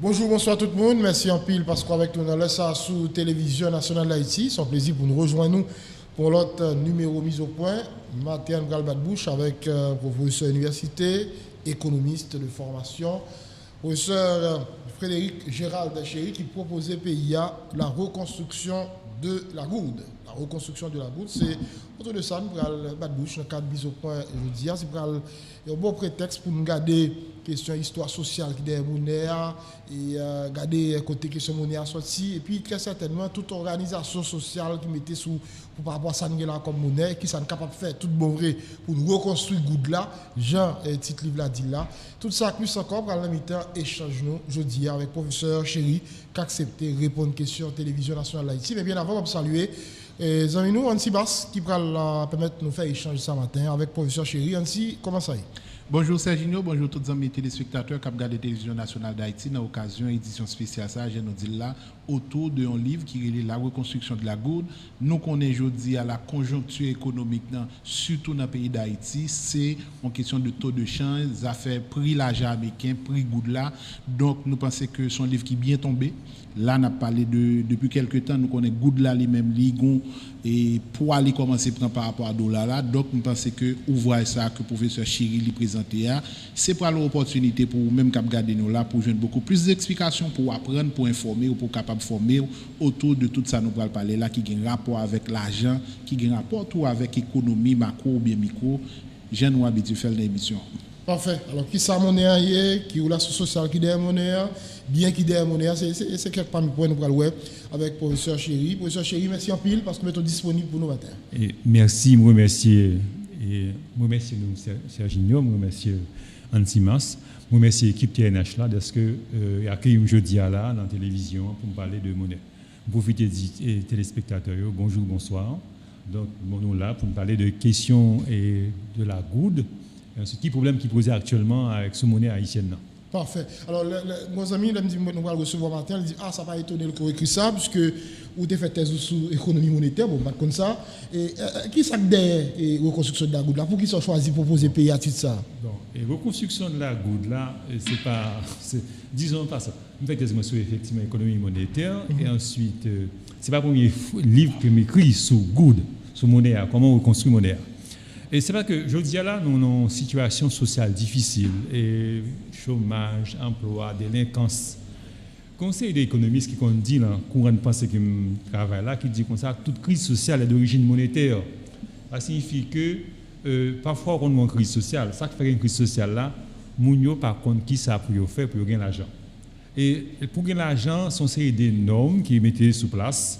Bonjour, bonsoir tout le monde. Merci en pile parce qu'avec nous, on a ça sous Télévision Nationale d'Haïti. C'est un plaisir pour nous rejoindre nous pour l'autre numéro mise au point. Matin Galbadbouche avec professeur université, économiste de formation, professeur Frédéric Gérald Chéry qui proposait PIA la reconstruction de la Gourde. La reconstruction de la Gourde, c'est autour de ça, nous prenons Badbouche dans le cadre mise au point aujourd'hui. C'est un bon prétexte pour nous garder question histoire sociale qui est monnaie et garder côté question monnaie sorti et puis très certainement toute organisation sociale qui mettait sous par rapport à ça là comme monnaie qui sont capable de faire tout bon vrai pour nous reconstruire Gourde là Jean titre livre là dit là tout ça plus encore pour la mi-temps échange nous jeudi avec professeur Chéry qui a accepté répondre question télévision nationale d'Haïti mais bien avant on va saluer les amis nous Ansi Bass qui va permettre de nous faire échanger ce matin avec professeur Chéry. Ansi, comment ça y est? Bonjour Serginho, bonjour tous les amis téléspectateurs qui regardent la télévision nationale d'Haïti dans l'occasion édition spéciale ça, je nous dis là autour d'un livre qui est la reconstruction de la Gourde. Nous connaissons aujourd'hui à la conjoncture économique surtout dans le pays d'Haïti, c'est en question de taux de change, ça fait prix l'argent américain, prix Gourde là. Donc nous pensons que son livre qui est bien tombé. Là, on a parlé depuis quelques temps, nous connaissons Gourde là lui-même, Ligon, et pour aller commencer à prendre par rapport à dollar là. Donc, nous pensons que ouvrir ça, que le professeur Chéry lui présenté, c'est pour l'opportunité pour même cap garder nous là, pour joindre beaucoup plus d'explications, pour apprendre, pour informer, ou pour capable former autour de tout ça, nous allons parler là, qui a un rapport avec l'argent, qui a un rapport tout avec l'économie, macro ou bien micro. J'ai nous habitué à faire l'émission. Parfait. Alors, qui ça monnaie, qui ou la sociale qui est monnaie, bien qui est monnaie, c'est quelque part pour nous pour le web avec professeur Chéry. Professeur Chéry, merci en pile parce que nous sommes disponibles pour nous matin. Merci, je remercie nous Serginho, je remercie Antimas, je remercie l'équipe TNH là parce que accueilli jeudi là dans la télévision pour me parler de monnaie. Profitez des téléspectateurs, bonjour, bonsoir. Donc, nous là pour me parler de questions et de la Gourde. Ce petit problème qui posait actuellement avec ce monnaie haïtienne. Parfait. Alors, mes amis, ils me disent, nous allons recevoir matin, ils disent, ça n'a pas étonné le corps écrit ça, puisque vous avez fait thèse sur l'économie monétaire, bon, pas comme ça. Et qui ça derrière la reconstruction de la Gourde là? Pour qui sont choisi pour proposer pays à titre ça? Bon, et reconstruction de la Gourde là, c'est pas. Disons pas ça. Nous faisons thèse sur effectivement l'économie monétaire, et ensuite, c'est pas le premier livre que m'écrit sur Gourde, sur monnaie, comment reconstruire monnaie. Et c'est vrai que je dis là, nous avons une situation sociale difficile, et chômage, emploi, délinquance. Le conseil d'économistes qui dit, là, courant de pensée qui travaille là, qui dit comme ça, toute crise sociale est d'origine monétaire. Ça signifie que parfois, on a une crise sociale. Ça qui fait une crise sociale là, Mounio, par contre, qui ça pour faire pour gagner l'argent. Et pour gagner l'argent, sont série des normes qui mettent sous place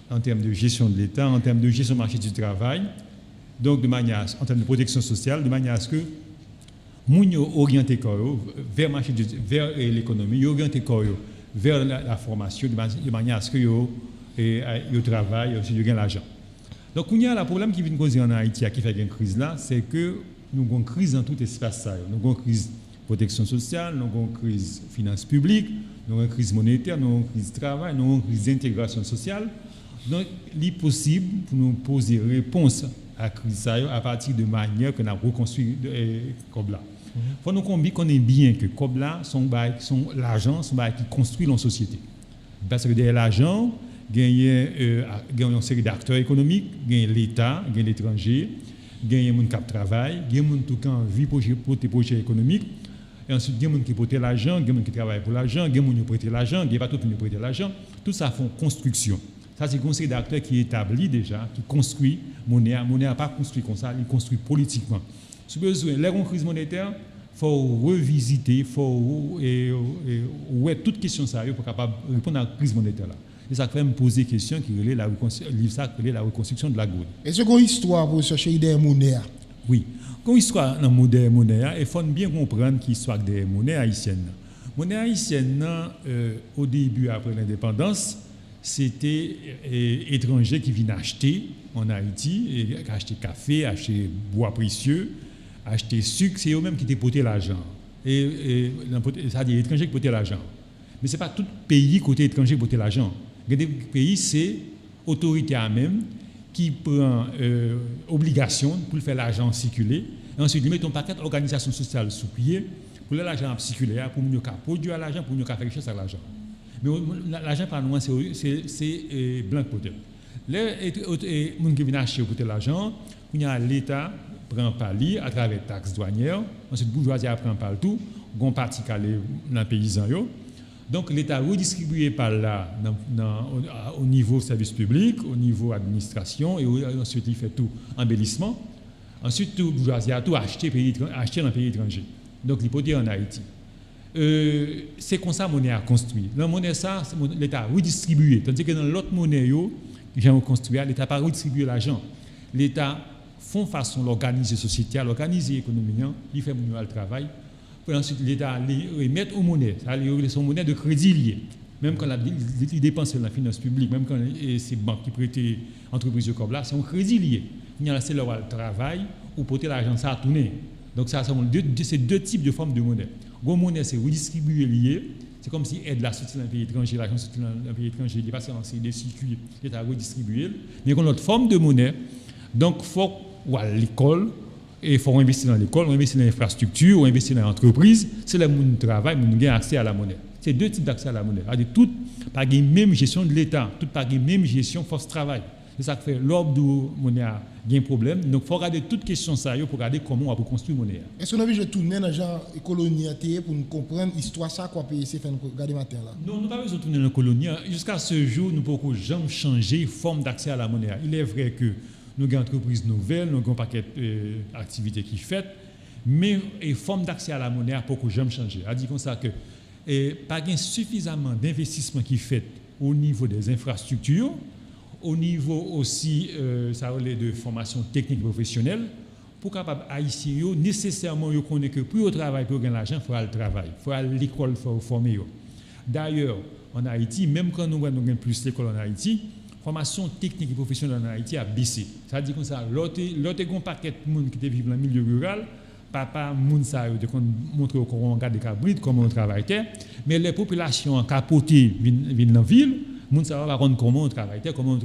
en termes de gestion de l'État, en termes de gestion du marché du travail. Donc, de manière, en termes de protection sociale, de manière à ce que Mounio oriente vers l'économie, oriente vers la formation, de manière à ce que yo travaille, aussi yo gagne l'argent. Donc, il y a le problème qui vient causer en Haïti, qui fait une crise là, c'est que nous avons une crise dans tout espace. Nous avons une crise de protection sociale, nous avons une crise de finances publiques, nous avons une crise monétaire, nous avons une crise de travail, nous avons une crise d'intégration sociale. Donc, il est possible pour nous poser réponse à la crise à partir de manière que nous avons reconstruit Kobla. Il faut nous connaître bien que Kobla, l'argent, c'est qui construit la société. Parce que derrière l'argent, il y a une série d'acteurs économiques, il y a l'État, il y a l'étranger, il y a des gens qui travaillent, il y a des gens qui ont envie pour des projets économiques. Et ensuite, il y a des gens qui prêtent l'argent, il y a des gens qui travaillent pour l'argent, il y a des gens qui prêtent l'argent, il n'y a pas tout qui prêtent l'argent. Tout ça fait construction. Ça, c'est un conseil d'acteurs qui est établi déjà, qui construit monnaie. Monnaie n'a pas construit comme ça, il construit politiquement. Si besoin, les crise monétaire, il faut revisiter, il faut toute question sérieuse pour capable répondre à la crise monétaire là. Et ça fait me poser des questions qui relèvent la reconstruction de la Gourde. Est-ce qu'il y a une histoire pour chercher des monnaies? Oui. Quand histoire dans le monnaie, il faut bien comprendre qu'il y a histoire des monnaies haïtiennes. Monnaie haïtienne, au début, après l'indépendance, c'était étrangers qui viennent acheter en Haïti, acheter café, acheter bois précieux, acheter sucre, c'est eux-mêmes qui dépotaient l'argent. C'est-à-dire les étrangers qui dépotaient l'argent. Mais ce n'est pas tout pays côté étranger qui dépotait l'argent. Il y a des pays, c'est l'autorité elle-même qui prend obligation pour faire l'argent circuler. Et ensuite, il met un paquet d'organisations sociales sous pied pour l'argent circuler, pour mieux produire l'argent, pour mieux faire quelque chose avec l'argent. Mais l'argent, par nous, c'est blanc côté. Les gens qui viennent acheter pour l'argent, l'État prend par lui à travers les taxes douanières, ensuite, la bourgeoisie prend par tout, on partie dans les paysans. Donc, l'État redistribué par là au niveau service public, au niveau administration, et ensuite, il fait tout embellissement. Ensuite, tout bourgeoisie a tout acheté dans le pays étranger. Donc, l'hypothèse en Haïti. C'est comme ça que la monnaie a construit. Dans la monnaie, ça, l'État a redistribué. Tandis que dans l'autre monnaie, j'ai construit, l'État n'a pas redistribué l'argent. L'État fait façon d'organiser la société, d'organiser l'économie, il fait le travail. Puis ensuite, l'État remet aux monnaies, c'est une monnaie de crédit lié. Même quand il dépense dans la finance publique, même quand c'est banques qui prêtent entreprises comme là, c'est un crédit lié. C'est leur travail ou porter l'argent ça à tourner. Donc ça, c'est deux types de formes de monnaie. La monnaie, c'est redistribuer lié. C'est comme si aide la sortie d'un pays étranger, l'argent sorti d'un pays étranger, il est passé dans des circuits, il est à redistribuer. Mais il y a une autre forme de monnaie. Donc il faut à l'école, et il faut investir dans l'école, on investit dans l'infrastructure, on investit dans l'entreprise. C'est là où on travaille, on a accès à la monnaie. C'est deux types d'accès à la monnaie. Toutes par la même gestion de l'État, toutes par la même gestion force travail. C'est ça qui fait l'ordre de la monnaie a un problème. Donc il faut regarder toutes les questions ça pour regarder comment on va construire la monnaie. Est-ce qu'on a vu de tourner dans le genre colonie pour nous comprendre l'histoire ça quoi PSC fait regarder matin là? Non, nous n'avons pas besoin de tourner dans la colonie. Jusqu'à ce jour, nous ne pouvons jamais changer forme d'accès à la monnaie. Il est vrai que nous avons des entreprises nouvelles, nous avons un paquet d'activités qui sont faites, mais la forme d'accès à la monnaie n'a pas jamais changé. On dit comme ça que pas suffisamment d'investissement qui est fait au niveau des infrastructures, au niveau aussi ça de formation technique professionnelle, pour capable haïtien nécessairement yo connaît que pour au travail pour gagner l'argent, il faut aller au travail, il faut aller à l'école, il faut former. D'ailleurs, en Haïti, même quand nous avons plus d'école en Haïti, formation technique et professionnelle en Haïti a baissé. Ça dit comme ça, l'autre grand paquet de monde qui vivent dans le milieu rural, papa moun ça de montrer comment on garde des cabrit, comment on travaille terre, mais les populations en capoté viennent dans la ville, moun ça va rendre comment on travaille terre, comment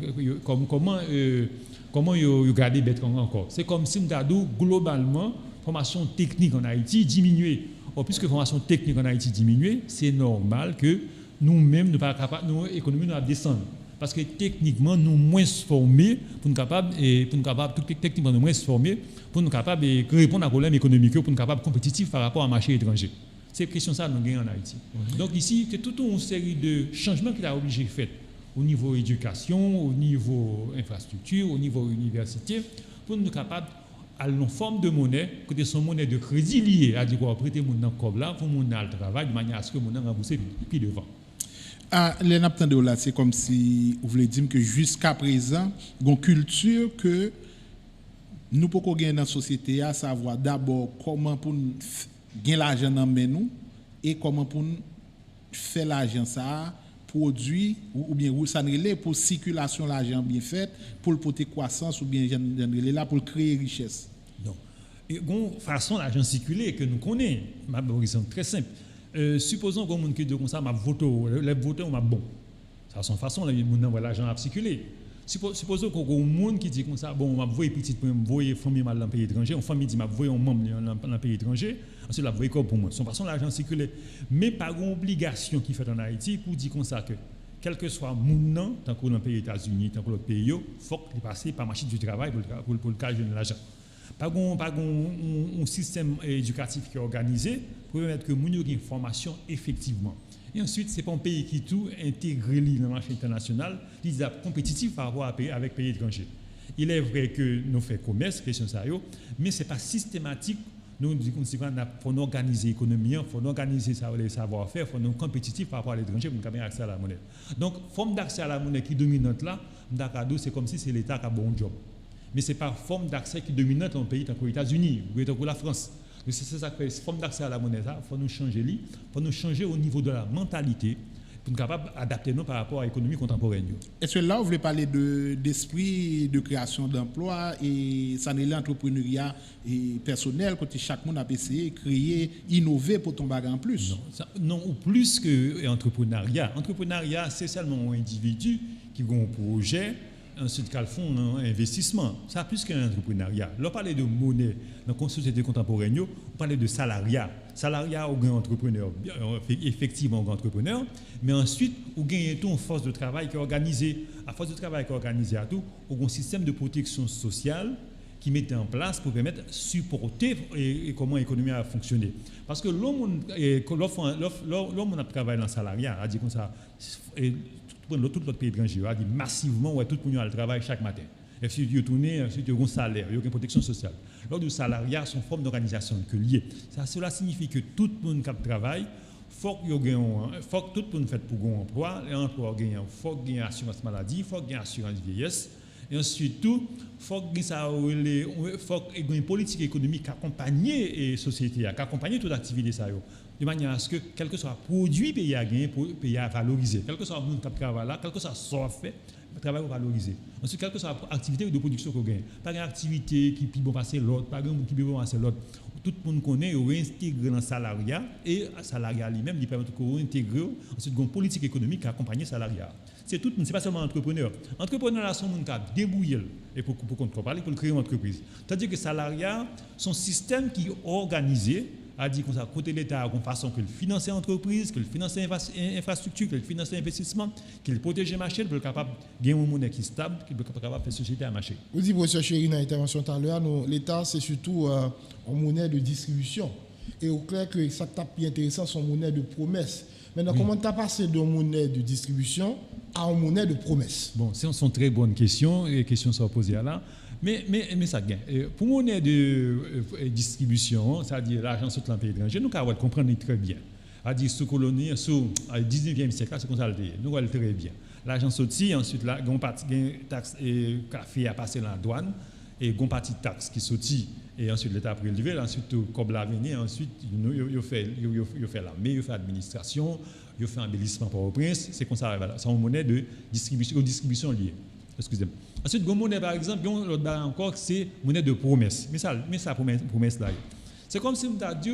yo garder bête encore. C'est comme si nous globalement formation technique en Haïti diminuée. Puisque formation technique en Haïti diminuée, c'est normal que nous-mêmes nous pas capable nous économie nous descendre. Parce que techniquement, nous moins formés pour nous capables techniquement nous moins formés pour nous capables de répondre à problème économique, pour nous capables compétitifs par rapport à marché étranger. C'est une question ça nous gagnons en Haïti. Donc ici, c'est toute une série de changements qu'il a obligé de faire au niveau éducation, au niveau infrastructure, au niveau université, pour nous capables à une forme de monnaie, que son monnaie de crédit liée, à dire qu'on prêter mon dans comme là pour mon le travail de manière à ce que mon rembourser puis devant. Les naptans là, c'est comme si vous voulez dire que jusqu'à présent, il y a une culture que nous pouvons gagner dans la société à savoir d'abord comment pour gagner l'argent dans nous et comment pour faire l'argent ça produit ou bien ça relève pour circulation l'argent bien fait pour le porter croissance ou bien là pour créer richesse. Non. Et une façon l'argent circuler que nous connaissons, ma raison très simple. Supposons qu'on qui dit comme ça, m'a voté, les voteurs m'a bon. Ça c'est une façon l'argent à circuler. Supposons qu'on a un monde qui dit comme ça, bon, m'a voyé petite pour me voyer famille mal dans le pays étranger, une famille dit m'a voyé un membre dans le pays étranger, ensuite la voyé comme pour moi. C'est une façon l'argent circuler, mais pas une obligation qui fait en Haïti pour dire comme ça que quel que soit mon tant que dans le pays États-Unis, tant que l'autre pays, il faut qu'il passe par marché du travail pour le cas de l'argent. Pas un système éducatif qui est organisé pour permettre que nous ayons une formation effectivement. Et ensuite, ce n'est pas un pays qui tout intégré dans le marché international, il est compétitif par rapport avec les pays étrangers. Il est vrai que nous faisons commerce, question ça, mais ce n'est pas systématique. Nous disons qu'il faut organiser l'économie, il faut organiser les savoir-faire, il faut être compétitif par rapport à l'étranger pour avoir accès à la monnaie. Donc, forme d'accès à la monnaie qui dominante là, c'est comme si c'est l'État qui a un bon job. Mais ce n'est pas forme d'accès qui dominante dans le pays tant que les États-Unis ou tant que la France. C'est ça que fait forme d'accès à la monnaie. Il faut nous changer, il faut nous changer au niveau de la mentalité pour être capable d'adapter nous par rapport à l'économie contemporaine. Est-ce que là, vous voulez parler d'esprit de création d'emplois et ça n'est l'entrepreneuriat personnel, quand chaque monde a essayé de créer, innover pour tomber en plus? Non, ou plus que l'entrepreneuriat. L'entrepreneuriat, c'est seulement un individu qui a un projet, ensuite qu'elle font un investissement. Ça plus qu'un entrepreneuriat. Là, on parlait de monnaie dans la société contemporaine, on parlait de salariat. Salariat au grand entrepreneur, effectivement au grand entrepreneur, mais ensuite, on gagne tout en force de travail qui est organisée. À force de travail qui est organisée à tout, on a un système de protection sociale qui mettait en place pour permettre de supporter et comment l'économie a fonctionné. Parce que l'homme a travaillé dans le salariat, a dit comme ça, tout l'autre pays étranger, a dit massivement, ouais, tout le monde a le travail chaque matin. Et si tu tournes, ensuite tu as un salaire, il y a une protection sociale. Lors du salariat, c'est une forme d'organisation que liée. Cela signifie que tout le monde qui travaille, faut que tout le monde fait pour un emploi, l'emploi gagne, faut qu'il y ait assurance maladie, faut qu'il y ait assurance vieillesse. Et ensuite, il faut qu'il y ait une politique économique qui accompagne la société, qui accompagne toute activité, de manière à ce que, quel que soit le produit pays à gagner, pays à valoriser, quel que soit le monde qui travaille là, quel que soit ce qu'on fait, le travail est valorisé. Ensuite, quelle que soit l'activité de production qu'on gagne, pas une activité qui peut passer l'autre, pas une qui peut passer l'autre. Tout le monde connaît, on réintègre dans le salariat, et le salariat lui-même, il permet de réintégrer ensuite une politique économique qui accompagne le salariat. C'est tout, c'est pas seulement entrepreneur. Entrepreneur là, son monde qui a débrouillé et pour parler, pour créer une entreprise. C'est-à-dire que salariat, son système qui est organisé, a dit comme ça, côté l'État, de façon que le financer l'entreprise, que le financer l'infrastructure, que le financer l'investissement, qu'il protège le marché, pour être capable de gagner une monnaie qui est stable, qu'il soit capable de faire société à marché. Vous dites, professeur Chéri, dans l'intervention tout à l'heure, l'État, c'est surtout une monnaie de distribution. Et au clair que ça tape bien intéressant, c'est une monnaie de promesse. Maintenant, comment tu as passé de monnaie de distribution à une monnaie de promesse? Bon, ce sont très bonnes questions, et les questions sont posées là. Mais ça gagne. Pour monnaie de distribution, c'est-à-dire l'argent sur le pays étranger, nous allons comprendre très bien. C'est-à-dire sous colonie, sous le 19e siècle, c'est comme ça le dit. Nous allons très bien. L'argent sorti, ensuite, là, il y a une taxe et café à passer dans la douane, et il y a une partie de taxe qui sortit, et ensuite l'État a prélevé, ensuite, comme l'avenir, ensuite, il fait l'armée, il fait l'administration, il fait embellissement pour le prince, c'est comme ça, c'est une monnaie de distribution liée. Excusez-moi. Ensuite, une monnaie, par exemple, l'autre barre encore, c'est monnaie de promesse. Mais ça promesse là. C'est comme si on t'a dit,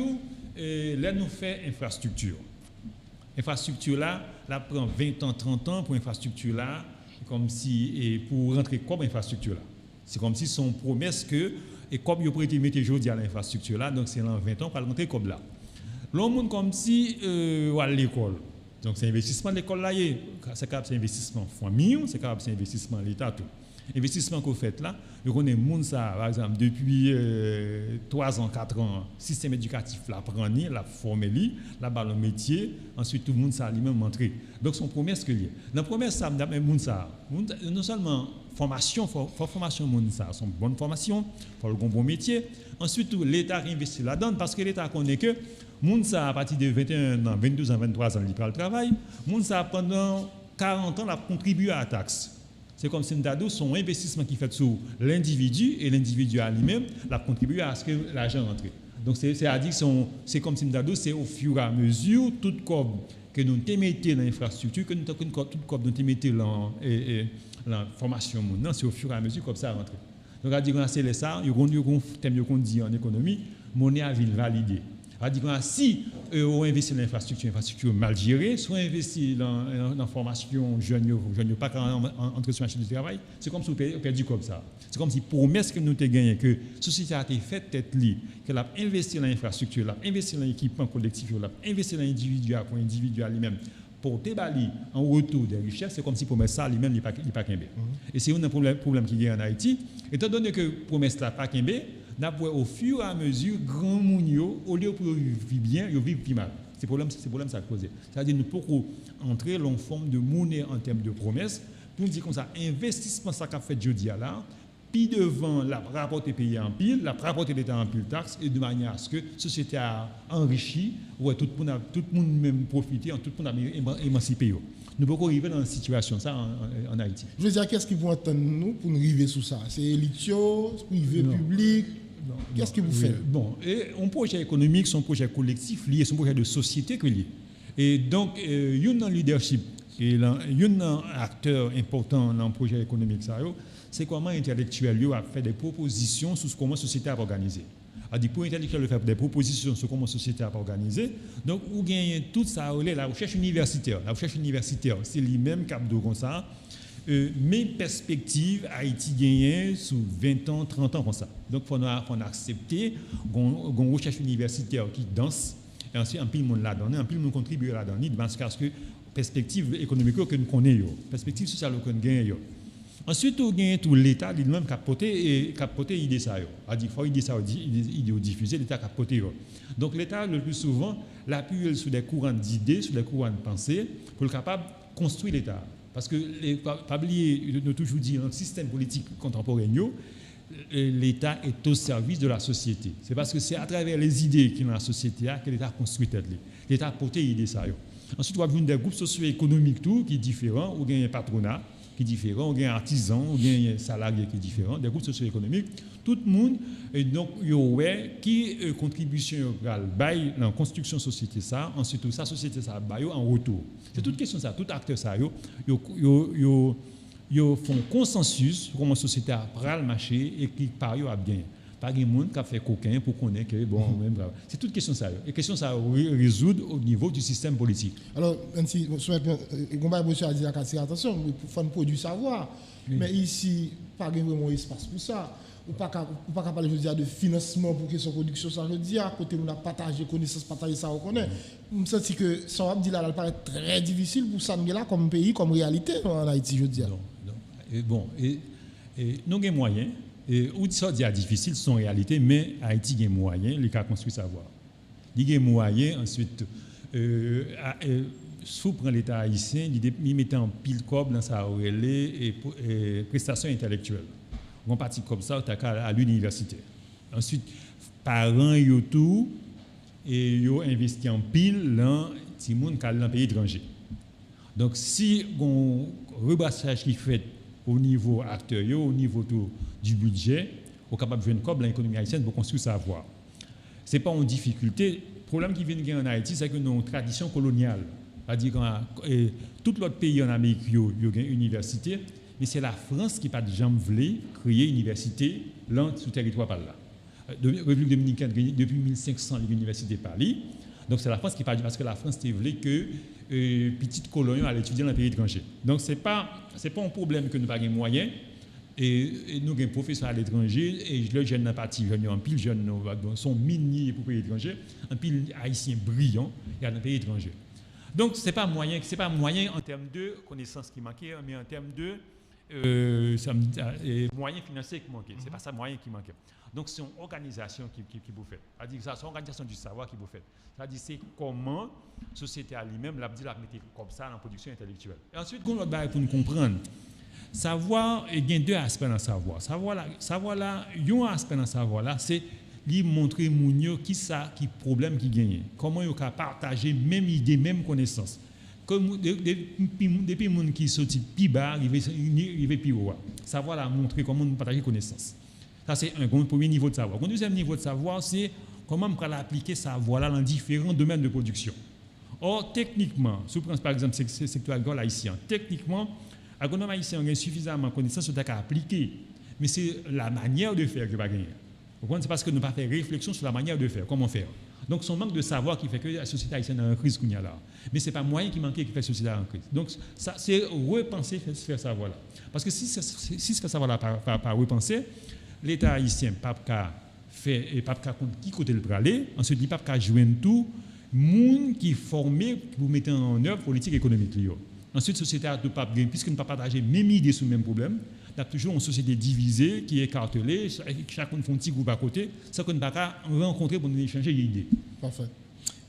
là, nous faisons infrastructure. Infrastructure là, prend 20 ans, 30 ans pour infrastructure là, comme si, et pour rentrer comme infrastructure là. C'est comme si son promesse que, et comme il pourrait mettre aujourd'hui à l'infrastructure là, donc c'est dans 20 ans pour rentrer comme là. L'homme comme si, à l'école. Donc, c'est investissement de l'école là, c'est capable c'est investissement famille, c'est capable c'est investissement de l'État tout. Investissement qu'on fait là, nous connaissons moun ça par exemple depuis 3 ans, 4 ans, système éducatif l'a prendre, l'a formé li, l'a ballon métier, ensuite tout le monde ça lui-même montré. Donc son promesse que lié. Dans promesse ça moun ça, non seulement formation, faut formation moun ça, son bonne formation, faut le bon métier. Ensuite l'État investit là-dedans parce que l'État connaît que moun ça à partir de 21 ans, 22 ans, 23 ans, il prend le travail, moun ça pendant 40 ans l'a contribué à la taxe. C'est comme si nous son investissement qui fait sur l'individu et l'individu à lui-même l'a contribué à ce que l'argent rentre. Donc c'est comme si nous c'est au fur et à mesure tout comme que nous mettons dans l'infrastructure, que nous mettons dans la formation, c'est au fur et à mesure comme ça rentre. Donc à dire c'est ça, il y a un thème qu'on dit en économie, monnaie à ville validée. C'est-à-dire que si on investit dans l'infrastructure mal gérée, soit investi dans la formation jeune, pas entrer sur le marché du travail, c'est comme si on perdu comme ça. C'est comme si promesse que nous avons gagné, que la société a été faite tête liée, qu'elle a investi dans l'infrastructure, elle a investi dans l'équipement collectif, elle a investi dans l'individu pour l'individu lui-même. Pour Tébali, en retour des richesses, c'est comme si promesse ça lui-même n'est pas qu'un. Et c'est un problème qui est en Haïti. Étant donné que promesse là pas qu'un, au fur et à mesure, grand monde, au lieu de vivre bien, ils vivent plus mal. C'est le problème ça cause. C'est-à-dire nous pouvons entrer dans une forme de monnaie en termes de promesses. Pour dire comme ça, investissement ça qu'a fait jeudi là, puis devant la rapporter pays en pile, la rapporter l'État en pile taxe, et de manière à ce que la société a enrichi, ouais, tout le monde même profité, tout le monde a émancipé. Nous pouvons arriver dans une situation ça en Haïti. Je veux dire, qu'est-ce qu'ils vont attendre nous pour nous arriver sous ça? C'est élitio, privé, public? Qu'est-ce que vous faites? Bon, et un projet économique, c'est un projet collectif lié, c'est un projet de société que lié. Et donc, il y a un leadership, et il y a un acteur important dans le projet économique, c'est comment l'intellectuel a fait des propositions sur comment la société a organisé. Pour l'intellectuel faire des propositions sur comment la société a organisé. Donc, vous gagnez tout ça, la recherche universitaire. La recherche universitaire, c'est lui-même qui a comme ça. mes perspectives Haïti gagne sous 20 ans, 30 ans comme ça. Donc, il faut accepter qu'on recherche universitaire qui danse, et ensuite, un peu de monde là-dedans, un peu de monde contribue là-dedans, parce que perspective économique que nous connaissons, perspective sociale que nous gagnons. Ensuite, on gagne tout l'État lui-même qui a porté l'idée ça. Il faut l'idée ça, idée diffuser, l'État qui a porté. Donc, l'État, le plus souvent, l'appuie sur des courants d'idées, sur des courants de pensée, pour être capable de construire l'État. Parce que, pas oublier, nous toujours dit, dans le système politique contemporain, l'État est au service de la société. C'est parce que c'est à travers les idées qui sont dans la société que l'État construit l'État a porté l'idée ça. Ensuite, on va avoir des groupes socio-économiques qui sont différents, ou bien un patronat qui est différent, ou bien un artisan, ou bien un salarié qui est différent, des groupes socio-économiques, tout le monde, et donc, il y a qui contribution dans la construction de la société, ça, ensuite, sa société, ça va en retour. C'est toute question ça, tout acteur, ça, ils font consensus sur comment la société a le marché et qui, par eux, a bien. Pas de monde qui a fait coquin pour connaître que bon, même c'est toute question ça. Et question ça résoudre au niveau du système politique. Alors, si Gomba Monsieur a dit attention, il faut produire savoir. Oui. Mais ici, pas vraiment espace pour ça. Ou pas capable de financement pour que son production ça je dis à côté on a partagé connaissance partager ça on connaît. Je sens que ça va dire là elle paraît très difficile pour ça là comme pays comme réalité en Haïti je dis. Bon et nous avons moyens. Ou ça dit difficile, c'est en réalité, mais Haïti a des moyens, les cas construit savoir. Il y a des moyens, ensuite, sous prend l'État haïtien, il met en pile cob dans sa relais et prestations intellectuelles. On partit comme ça à l'université. Ensuite, parents, ils tout, et ils investi en pile dans le pays étranger. Donc, si on rebrassage qui fait au niveau acteur, au niveau du budget, on est capable de jouer une cob dans l'économie haïtienne pour construire savoir. Ce n'est pas une difficulté. Le problème qui vient en Haïti, c'est que nous avons une tradition coloniale. C'est-à-dire que tout l'autre pays en Amérique, il y a une université, mais c'est la France qui n'a pas de jamais voulu créer une université là, sur le territoire par là. La République dominicaine, depuis 1500, l'université Paris. Donc c'est la France qui parle parce que la France voulait que petites colonies allaient étudier dans les pays étrangers. Donc c'est pas un problème que nous n'avons pas de moyens. Et nous avons des professeurs à l'étranger, et les jeunes dans partie, en pile jeunes sont miniers pour les pays étrangers, en pile haïtiens brillants, il y a dans les pays étrangers. Donc ce n'est pas moyen en termes de connaissances qui manquaient, mais en termes de moyens financiers qui manquaient. Ce n'est pas ça moyen qui manquait. Donc c'est une organisation qui vous fait. C'est-à-dire que c'est une organisation du savoir qui vous fait. C'est-à-dire c'est comment la société elle-même l'a dit la mettre comme ça dans la production intellectuelle. Et ensuite, pour nous comprendre, savoir, il y a deux aspects dans le savoir. Savoir là, il y a un aspect dans le savoir là, c'est lui montrer mounio qui problème qui gagne. Comment il peut partager même idée, même connaissance. Comme depuis monde qui sorti plus bas, il va plus haut. Savoir là montrer comment nous partager connaissance. Ça c'est un premier niveau de savoir. Le deuxième niveau de savoir, c'est comment on peut appliquer savoir là dans différents domaines de production. Or techniquement, si vous prenez par exemple le secteur agricole haïtien, techniquement l'agronome haïtien a suffisamment de connaissances sur à appliquer, mais c'est la manière de faire qui va gagner. C'est parce que nous n'avons pas fait réflexion sur la manière de faire, comment faire. Donc, c'est un manque de savoir qui fait que la société haïtienne est en crise qu'on y a là. Mais ce n'est pas moyen qui manque qui fait la société en crise. Donc, ça, c'est repenser faire savoir là. Parce que si ce savoir là par repenser, l'État haïtien n'a pas qu'à qui côté le aller, ensuite, il n'a pas qu'à joindre tout le monde qui est formé pour mettre en œuvre politique économique. Ensuite, la société a tout pas bien, puisqu'on ne peut pas partager même idée sur le même problème. Il y a toujours une société divisée qui est écartelée, chacun fait un petit groupe à côté, ça qu'on ne peut pas rencontrer pour nous échanger des idées. Parfait.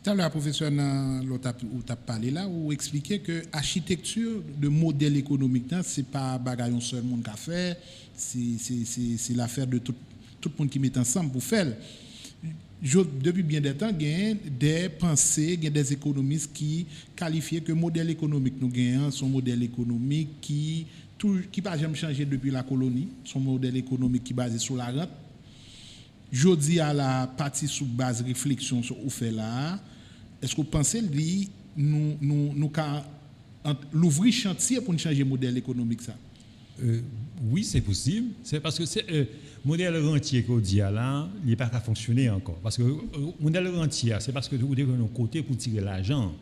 Tout à l'heure, professeur, où tu as parlé là, où expliqué que l'architecture de modèle économique, ce n'est pas bagaillon seul monde qui a fait, c'est l'affaire de tout le monde qui met ensemble pour faire. Depuis bien des temps, il y a des pensées, il y a des économistes qui qualifient que le modèle économique nous gagnons, son modèle économique qui n'a pas jamais changé depuis la colonie, son modèle économique qui est basé sur la rente. Je dis à la partie sous base réflexion sur où fait là, est-ce que vous pensez lui nous l'ouvrir chantier pour changer le modèle économique ça? Oui, c'est possible. C'est parce que le modèle rentier qu'on dit là, il n'est pas qu'à fonctionner encore. Parce que le modèle rentier, c'est parce que vous devez un côté pour tirer l'argent.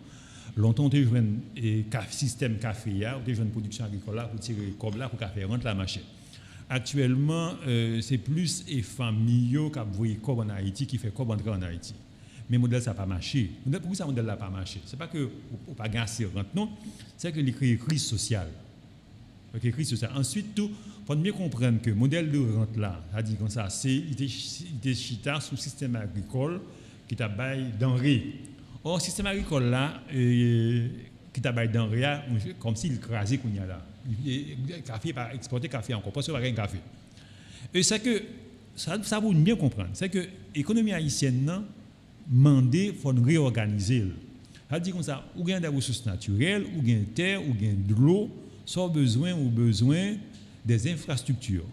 Longtemps, on a joué un système café, on a joué une production agricole là, pour tirer comme là, pour café rentre la marché. Actuellement, c'est plus les familles qui ont voulu comme en Haïti qui fait comme entrer en Haïti. Mais le modèle, ça n'a pas marché. Pourquoi ce modèle n'a pas marché? Ce n'est pas que vous pas gagné assez rente, non. C'est que les crise sociale. Okay, crise sociale. Ensuite, il faut bien comprendre que le modèle de rente là, ça dit comme ça, c'est il chita sous le système agricole qui t'a bail denrées. Or, le système agricole là, qui t'a bail denrées, comme s'il crasait qu'on y a là. Café par exporter café encore, pas sur un café. Et c'est que ça vous bien comprendre, c'est que l'économie haïtienne mandé faut réorganiser. Ça dit comme ça, ou gain des ressources naturelles, ou gain terre, ou gain de l'eau, sans besoin des infrastructures.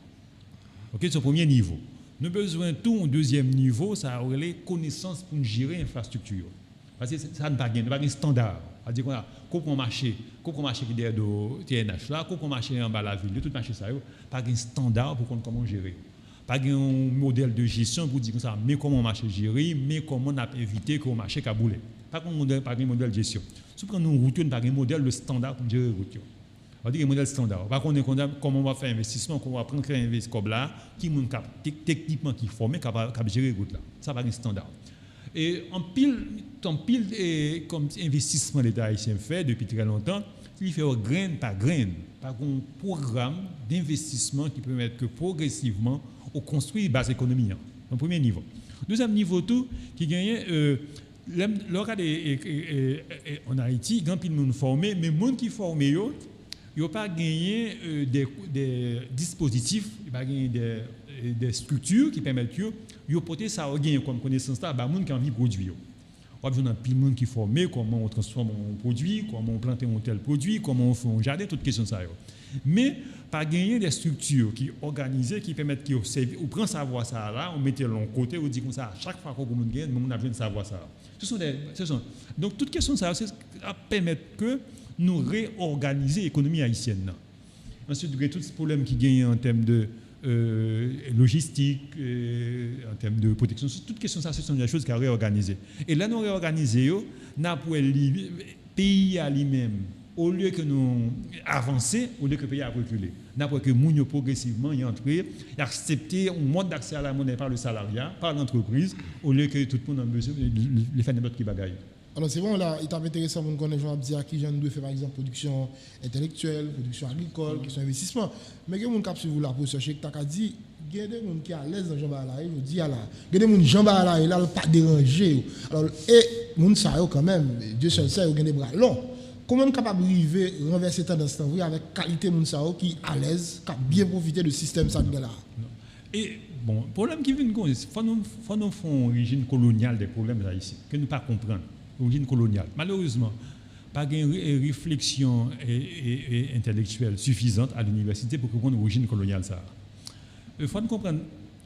OK, c'est le premier niveau. Nous avons besoin de tout au deuxième niveau, ça aurait les connaissances pour gérer l'infrastructure. Parce que ça n'a pas de standard. C'est-à-dire qu'on a un marché qui est de TNH là, qu'on a un marché en bas de la ville, tout marché ça, pas de standard pour comment gérer. Pas de modèle de gestion pour dire comme ça, mais comment on marché gérer, mais comment on a évité que le marché a boulé. Pas de modèle de gestion. Si on prend une route, pas de modèle de standard pour gérer la route. On dit un modèle standard. Par contre, comment on va faire investissement, comment on va prendre un investissement comme là, qui est techniquement qui est formé, qui va gérer la route là. Ça pas un standard. Et en pile comme investissement l'État haïtien fait depuis très longtemps, il fait grain par grain, par un programme d'investissement qui permet que progressivement on construit une base économique. Au premier niveau. Deuxième niveau tout qui gagne en Haïti, quand il monde formé, mais monde qui formé yo n'ont pas gagné des dispositifs, pas gagné des structures qui permettent de porter ça au gain comme connaissance là, bah monde qui a envie de produire. On a besoin d'un pile monde qui formé, comment on transforme un produit, comment on plante un tel produit, comment on fait un jardin, toutes questions ça. Mais pas gagner des structures qui organisées qui permettent que on prend savoir ça là, on mettait l'on côté, on dit comme ça, chaque fois qu'on gagne, on a besoin de savoir ça. Donc toute question ça c'est permettre que nous réorganiser l'économie haïtienne. Ensuite, il y a tous ces problèmes qui gagnent en termes de logistique, en termes de protection. Toutes questions, ça, ce sont des choses qui sont réorganisées. Et là, nous réorganisons, nous pour le pays à lui-même, au lieu que nous avancer, au lieu que le pays a reculé. Nous pour que nous progressivement y entrer, accepter un mode d'accès à la monnaie par le salariat, par l'entreprise, au lieu que tout le monde a besoin de faire n'importe qui bagaille. Alors c'est bon, là, il est intéressant de connaître Jean Abdia qui j'en doit faire par exemple production intellectuelle, production agricole, question investissement. Mais il y a des gens qui vous la recherche, qui t'a dit, il y a des gens qui sont à l'aise dans Jean Balaï, je dis là, il y a des gens Jean Balaï là, pas dérangé. Alors et gens ça quand même, Dieu seul sait, il y a des bras longs. Comment on est capable de renverser tendance avec qualité moun sa qui à l'aise, qui a bien profité du système ça là. Et bon, problème qui vient faut nous faire origine coloniale des problèmes haïtiens que nous pas comprendre. Origine coloniale. Malheureusement, pas de réflexion et intellectuelle suffisante à l'université pour comprendre l'origine coloniale. Il faut comprendre,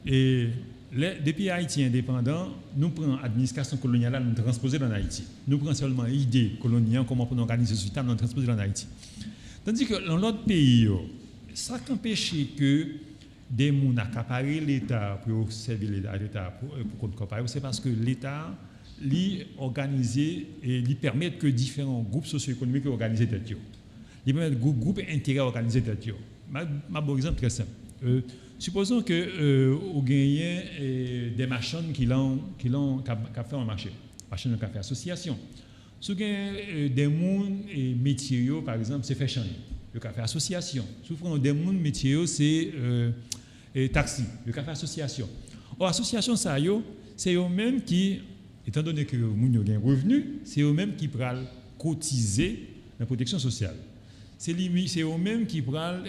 depuis Haïti indépendant, nous prenons l'administration coloniale, nous transposer dans Haïti. Nous prenons seulement l'idée coloniale, comment on organise la société, nous transposer dans Haïti. Tandis que dans l'autre pays, ça empêche que des gens accaparent l'État pour servir l'État pour comparer, c'est parce que l'État lui organiser et lui permettre que différents groupes socio-économiques organisent tête yo. Lui permettre groupes intérêts organisés tête yo. Ma bon exemple très simple. Supposons que au gagné des machines qui fait un marché. Machine de café association. Si gagne des monde et métiers par exemple, c'est fait changer. Le café association. Si vous des monde métiers c'est taxi, le café association. Or association ça yo, c'est eux mêmes qui étant donné que moun yo gen revenu, c'est eux-mêmes qui pral cotiser la protection sociale. C'est eux-mêmes qui pral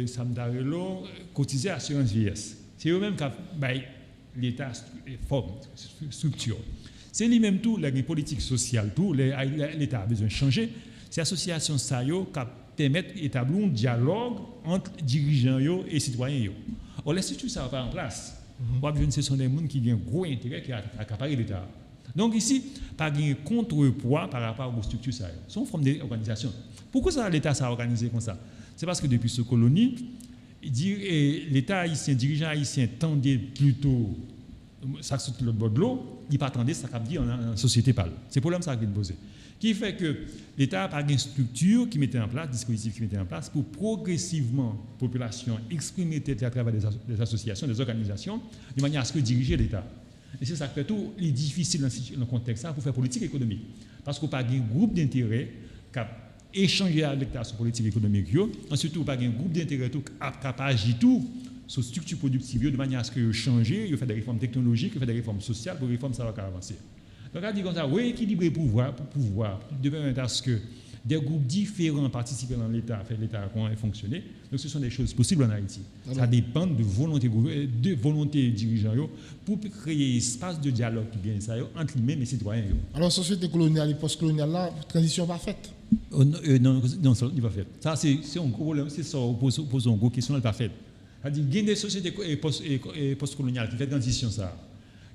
samdarelo cotiser assurance vieillesse. C'est eux-mêmes qui bay l'état forme structure. C'est lui-même tout les politiques sociales tout l'état a besoin de changer. C'est association ça yo qui permettre d'établir un dialogue entre dirigeants yo et citoyens yo. Or les structures ça pas en place. Ce sont des gens qui ont un gros intérêt qui accaparent l'État. Donc ici, pas de contrepoids par rapport aux structures. C'est une forme d'organisation. Pourquoi ça, l'État s'est organisé comme ça? C'est parce que depuis ce colonie, l'État haïtien, dirigeant haïtien, tendait plutôt ça sur l'autre bord de l'eau, il pas attendre ça qu'a dit en société parle. C'est le problème ça qui est posé. Qui fait que l'État n'a pas une structure qui mettait en place, dispositif qui mettait en place pour progressivement la population exprimer à travers des associations, des organisations, de manière à ce que diriger l'État. Et c'est ça qui fait tout, il est difficile dans le contexte ça pour faire politique économique. Parce qu'on n'a pas un groupe d'intérêt qui a échangé avec l'État sur politique économique. Ensuite, on n'a pas un groupe d'intérêt qui a agir tout sur la structure productive de manière à ce que changer, il fait des réformes technologiques, il fait des réformes sociales pour réformer ça va avancer. Donc, on dit comme ça, rééquilibrer le pouvoir, de manière à ce que des groupes différents participent dans l'État, faire l'État fonctionner. Donc, ce sont des choses possibles en Haïti. Alors, ça dépend de volonté dirigeants pour créer un espace de dialogue qui gagne ça entre les citoyens. Alors, société coloniale et post-coloniale, là, transition pas faite? Non, ça n'est pas fait. Ça, c'est un gros problème, c'est ça, pose une grosse question, elle n'est pas faite. C'est-à-dire, il y a des sociétés post-coloniales qui font transition, ça.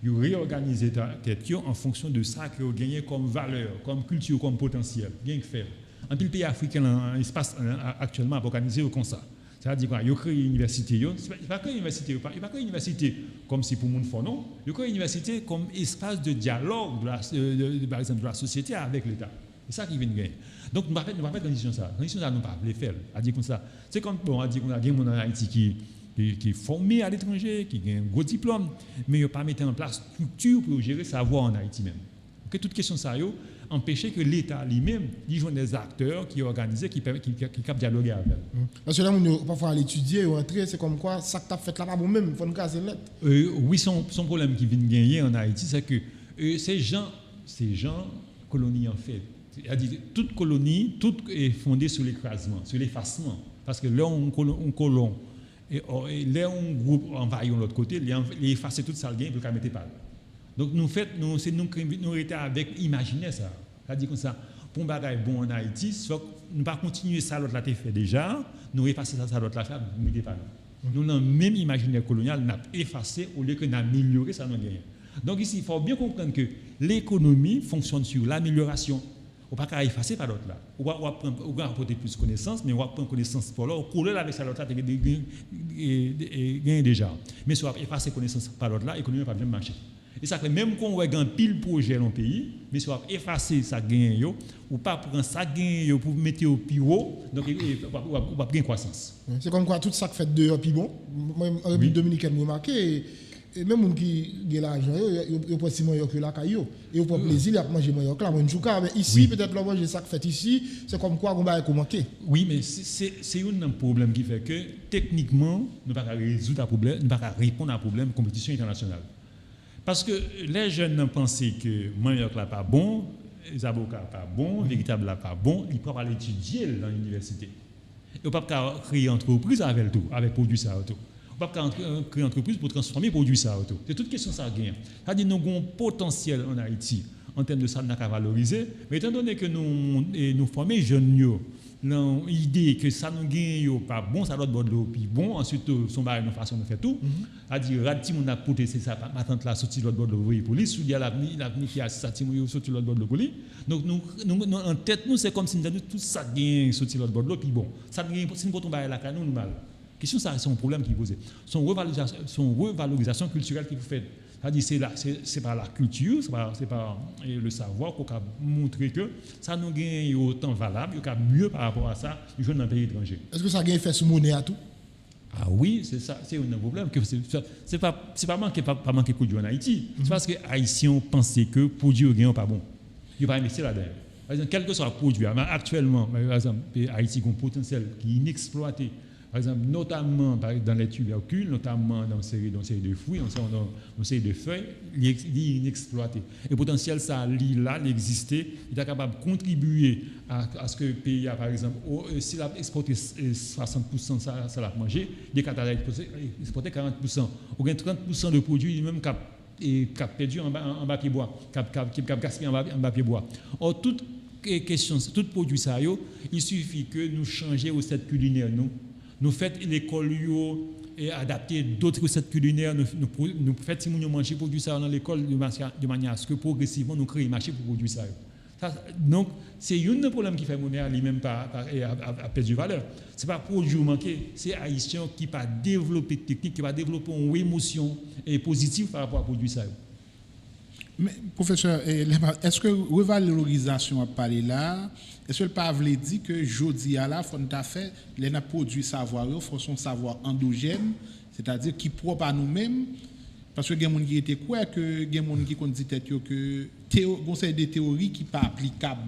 Ils réorganisent la tête en fonction de ça qu'ils ont gagné comme valeur, comme culture, comme potentiel. Bien que faire. En plus, le pays africain, un espace actuellement à organiser comme ça. C'est-à-dire qu'ils ont créé une université. Il n'y a pas créé une université. Il n'y a pas créé une université comme si pour le monde font, non. Ils ont créé une université comme espace de dialogue, par exemple, de la société avec l'État. C'est ça qui vient de gagner. Donc, nous ne pouvons pas faire condition ça. Condition ça, nous ne pouvons pas le faire. Comme ça. C'est comme, on a dit qu'on a des gens en Haïti qui est formé à l'étranger, qui a un gros diplôme, mais il n'y a pas mis en place structure pour gérer sa voix en Haïti même. Donc, toute question ça, empêcher que l'État lui-même, il joue des acteurs qui organisent, qui capent dialoguer avec. Parce que là, parfois, à l'étudier ou entrer, c'est comme quoi, ça que tu as fait là-bas, vous-même, il faut nous casser net. Oui, son problème qui vient de gagner en Haïti, c'est que ces gens, colonies en fait, c'est-à-dire toute colonie, tout est fondé sur l'écrasement, sur l'effacement. Parce que là, on colon, et là, un groupe envahit de l'autre côté, il efface tout ça, pour le mettre pas. Donc, nous étions avec imaginer ça. C'est-à-dire comme ça, pour un bagage bon en Haïti, soit nous ne pas continuer ça, l'autre l'a fait déjà, nous effacer ça, l'autre l'a fait, nous ne mettons pas. Nous avons même imaginaire colonial, nous avons effacé au lieu que nous améliorer ça, nous gagnons. Donc, ici, il faut bien comprendre que l'économie fonctionne sur l'amélioration. On ne peut pas effacer par l'autre là. On va apporter plus de connaissances, mais on va prendre connaissance pour l'autre, coller avec ça l'autre là, gagner déjà. Mais si on va effacer connaissance par l'autre là, l'économie ne va pas bien marcher. Et ça fait même qu'on va gagner pile projet dans le pays, mais si on va effacer ça gagne, ou pas prendre ça gagne pour mettre au plus haut, donc on va gagner croissance. C'est comme quoi tout ça que fait dehors puis bon. Moi, en République dominicaine, je remarqué. Et même les qui ont l'argent, ils prennent si moins que la caillou. Et ils prennent plaisir à manger moins que là. Mais ici, peut-être là, manger ça que fait ici, c'est comme quoi on va manquer. Oui, mais c'est un problème qui fait que techniquement, nous ne pouvons pas résoudre un problème, nous ne pouvons pas répondre à un problème de compétition internationale. Parce que les jeunes pensent que Mayotte n'est pas bon, les avocats n'est pas bon, véritable n'est pas bon, ils peuvent aller étudier dans l'université. Ils ne peuvent pas créer une entreprise avec tout, avec produit ça tout. Pas créer une entreprise pour transformer les produits ça auto. C'est toute question ça gagne. C'est-à-dire nous avons un potentiel en Haïti en termes de ça n'a qu'à valoriser, mais étant donné que nous formons les jeunes dans l'idée que ça nous gagne pas bon, ça doit être bon puis bon, ensuite son barrage de façon de faire tout. C'est-à-dire rati mon a porté c'est ça ma tante là sorti l'autre bord de la police, ou dire l'avenir qui a sorti sorti l'autre bord de la police. Donc nous en tête nous c'est comme si nous tout ça gagne sorti l'autre bord de l'eau puis bon, ça gagne si nous tomber là nous mal. Question ça c'est un problème qui est posé. Son revalorisation culturelle qu'il faut faire. C'est-à-dire c'est par la culture, c'est par le savoir qu'on a montré que ça nous gagne autant valable, qu'il y a mieux par rapport à ça, les jeunes dans le pays étranger. Est-ce que ça gagne fait sous monnaie à tout? Ah oui, c'est ça, c'est un problème. C'est pas manquer de produits en Haïti. C'est parce que les Haïtiens pensaient que les produits ne pas bon. Ils ne vont pas investir là-dedans. Par exemple, quel que soit le produit, actuellement, par exemple, Haïti a un potentiel qui est inexploité. Par exemple, notamment dans les tubercules, notamment dans une série de fruits, dans une série de feuilles, il est inexploité. Et le potentiel, ça, là, il existait, il est capable de contribuer à ce que le pays a, par exemple, s'il a exporté 60%, ça l'a mangé, il est capable d'exporter 40%. Ou bien 30% de produits, il même cap perdu en bas pied bois, cap gaspillé en bas pied bois. Or, toute question, tout produit, ça, il suffit que nous changions recettes culinaires, nous faisons l'école et adapter d'autres recettes culinaires, nous faisons si nous manger produit ça dans l'école de manière à ce que progressivement nous créons un marché pour produire ça. Donc, c'est un problème qui fait monnaie lui-même à perdre de valeur. Ce n'est pas produit manqué, c'est Haïtien qui va développer technique, qui va développer une émotion positive par rapport à produit ça. Mais, professeur, est-ce que revalorisation a parlé là, est-ce que le pas veut dire que jodi à la faut fait les produits savoir, faut son savoir endogène, c'est-à-dire qui propre à nous-mêmes, parce que il y a des gens qui étaient quoi que il y a des gens qui dit tête que conseil des théories qui pas applicable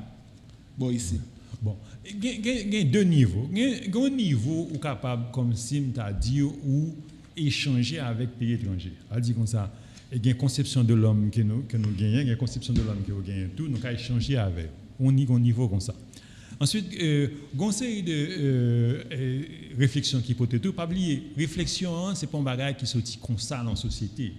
bon ici. Bon, il y a deux niveaux. Il y a un niveau où capable comme si t'a dit ou échanger avec pays étrangers. On dit comme ça. Il y a une conception de l'homme que nous gagnons, il y a une conception de l'homme que nous gagnons tout, nous avons échangé avec. On y a un niveau comme ça. Ensuite, il y a une série de réflexions qui peuvent être pas oublier. Réflexion, ce n'est pas un bagage qui sortit comme ça dans la société.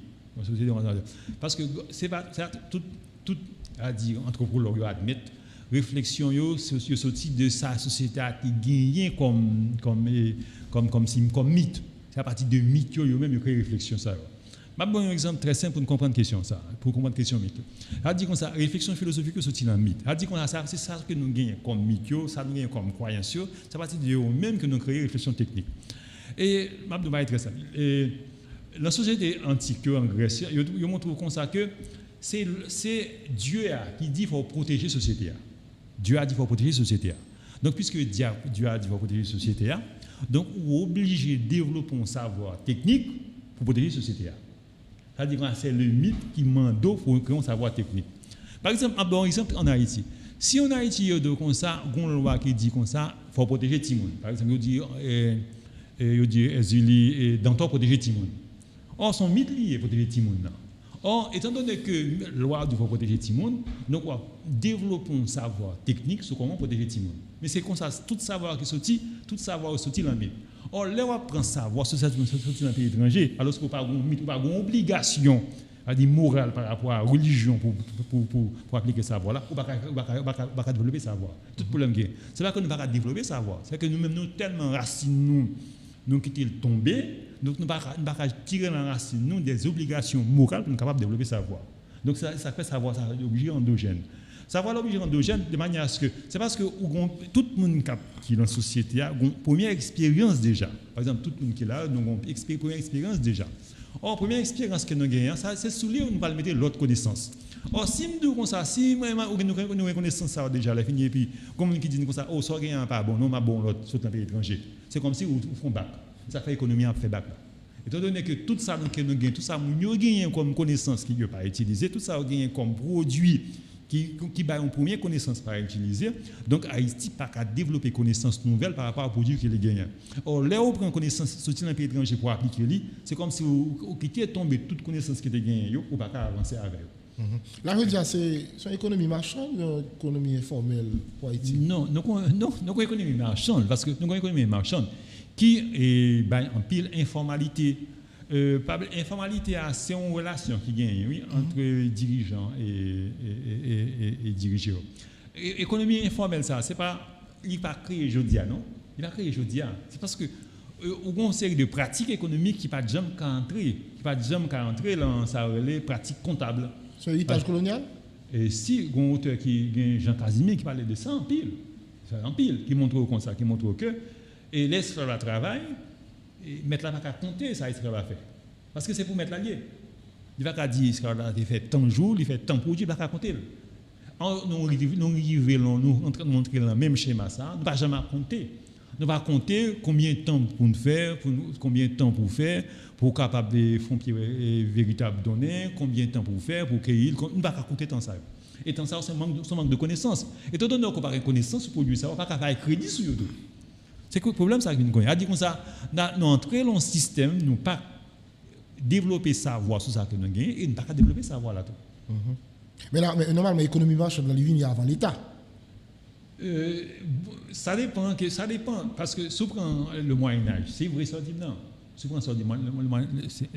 Parce que c'est pas tout à dire, anthropologue admettent, réflexion, c'est sorti de sa société qui gagne comme mythe. C'est à partir de mythes, même il y a réflexion ça. Je vais vous donner un exemple très simple pour comprendre la question. Pour comprendre la question mythe. Je dis comme ça, réflexion philosophique c'est un mythe. Je dis comme ça, c'est ça que nous gagnons comme mythe, ça nous gagne comme croyance, c'est à partir de nous-mêmes que nous créons réflexion technique. Et je vais vous très simple. La société antique en Grèce, ils montrent comme ça que c'est Dieu qui dit qu'il faut protéger la société. Dieu a dit qu'il faut protéger la société. Donc, puisque Dieu a dit qu'il faut protéger la société, donc on est obligé de développer un savoir technique pour protéger la société. C'est-à-dire que c'est le mythe qui demande pour créer un savoir technique. Par exemple, en Haïti. Si en Haïti, il y a une loi qui dit comme ça, il faut protéger Timoun. Par exemple, il dit Danton protéger Timoun. Or, son mythe lié protéger Timoun. Or, étant donné que la loi doit protéger Timoun, donc on va développer un savoir technique sur comment protéger Timoun. Mais c'est comme ça, tout savoir qui sortit, tout savoir sorti dans le mythe. Or, là, on prend savoir sur cette dans un pays étranger, alors qu'on n'a pas une obligation morale par rapport à la religion pour appliquer ce savoir-là, on ne va pas développer ce savoir. Tout le problème, c'est pas que nous ne pouvons pas développer ce savoir, c'est que nous-mêmes, nous tellement racines, nous quittons le tomber, donc nous ne pouvons pas tirer dans la racine nous des obligations morales pour nous capables de développer ce savoir. Donc, ça fait savoir, ça obligé endogène. Savoir l'obligé endogène de manière à ce que, c'est parce que tout le monde qui est dans la société a une première expérience déjà. Par exemple, tout le monde qui est là, nous avons une première expérience déjà. Or, première expérience que nous avons, c'est sous lui où nous allons mettre l'autre connaissance. Or, si nous disons comme ça, si nous avons connaissance ça déjà, la fini, et puis, comme nous disons comme ça, oh, ça rien pas bon, non, ma bon, l'autre, sur un pays étranger. C'est comme si nous faisons bac. Ça fait économie à faire bac. Étant donné que tout ça que nous gagnons, tout ça nous gagnons comme connaissance qui n'est pas utilisée, tout ça nous gagnons comme produit qui a une première connaissance par utiliser. Donc, Haïti n'a pas développer connaissance nouvelle par rapport au produit qu'il gagne. Or, là où on prend connaissance sortir dans un pays étranger pour appliquer, c'est comme si vous quittez tomber toute connaissance que vous gagnez, ou pas avancer avec. Là, je veux dire, c'est une économie marchande ou une économie informelle pour Haïti? Non, nous avons une économie marchande, parce que nous avons une économie marchande qui est en pile informalité. L'informalité, c'est une relation qui gagne entre dirigeants et dirigeants. L'économie informelle, ça, c'est pas, il n'est pas créé aujourd'hui, non? Il a créé aujourd'hui. C'est parce que y a une série de pratiques économiques qui ne peuvent jamais entrer dans sa pratique comptable. C'est l'héritage colonial? Et si il y a un auteur qui Jean Casimir qui parlait de ça en pile, qui montre comme ça, qui montre que et laisse faire le travail. Et mettre la pas à compter, ça, Israël va faire. Parce que c'est pour mettre la liée. Il va pas dire Israël a fait tant de jours, il fait tant de produits, il va pas compter. Nous arrivons dans le même schéma, ça, nous ne va jamais compter. Nous va compter combien de temps pour nous faire, combien de temps pour faire, pour capable de faire véritables données, combien de temps pour faire, pour cueillir, nous ne va pas compter tant ça. Et tant ça, c'est un manque de connaissances. Et étant donné qu'on n'a pas de connaissances pour produire ça, on ne va pas faire crédit sur YouTube. C'est que le problème, c'est que nous avons dit comme ça, nous entrons dans le système, nous pas développer savoir sur ça que nous gagnons et nous pas développer savoir là-dedans. Mais là, normalement, l'économie marche dans les vignes avant l'État. Ça dépend, parce que si on prend le Moyen-Âge, c'est vrai, ça dit non. Si on prend ça,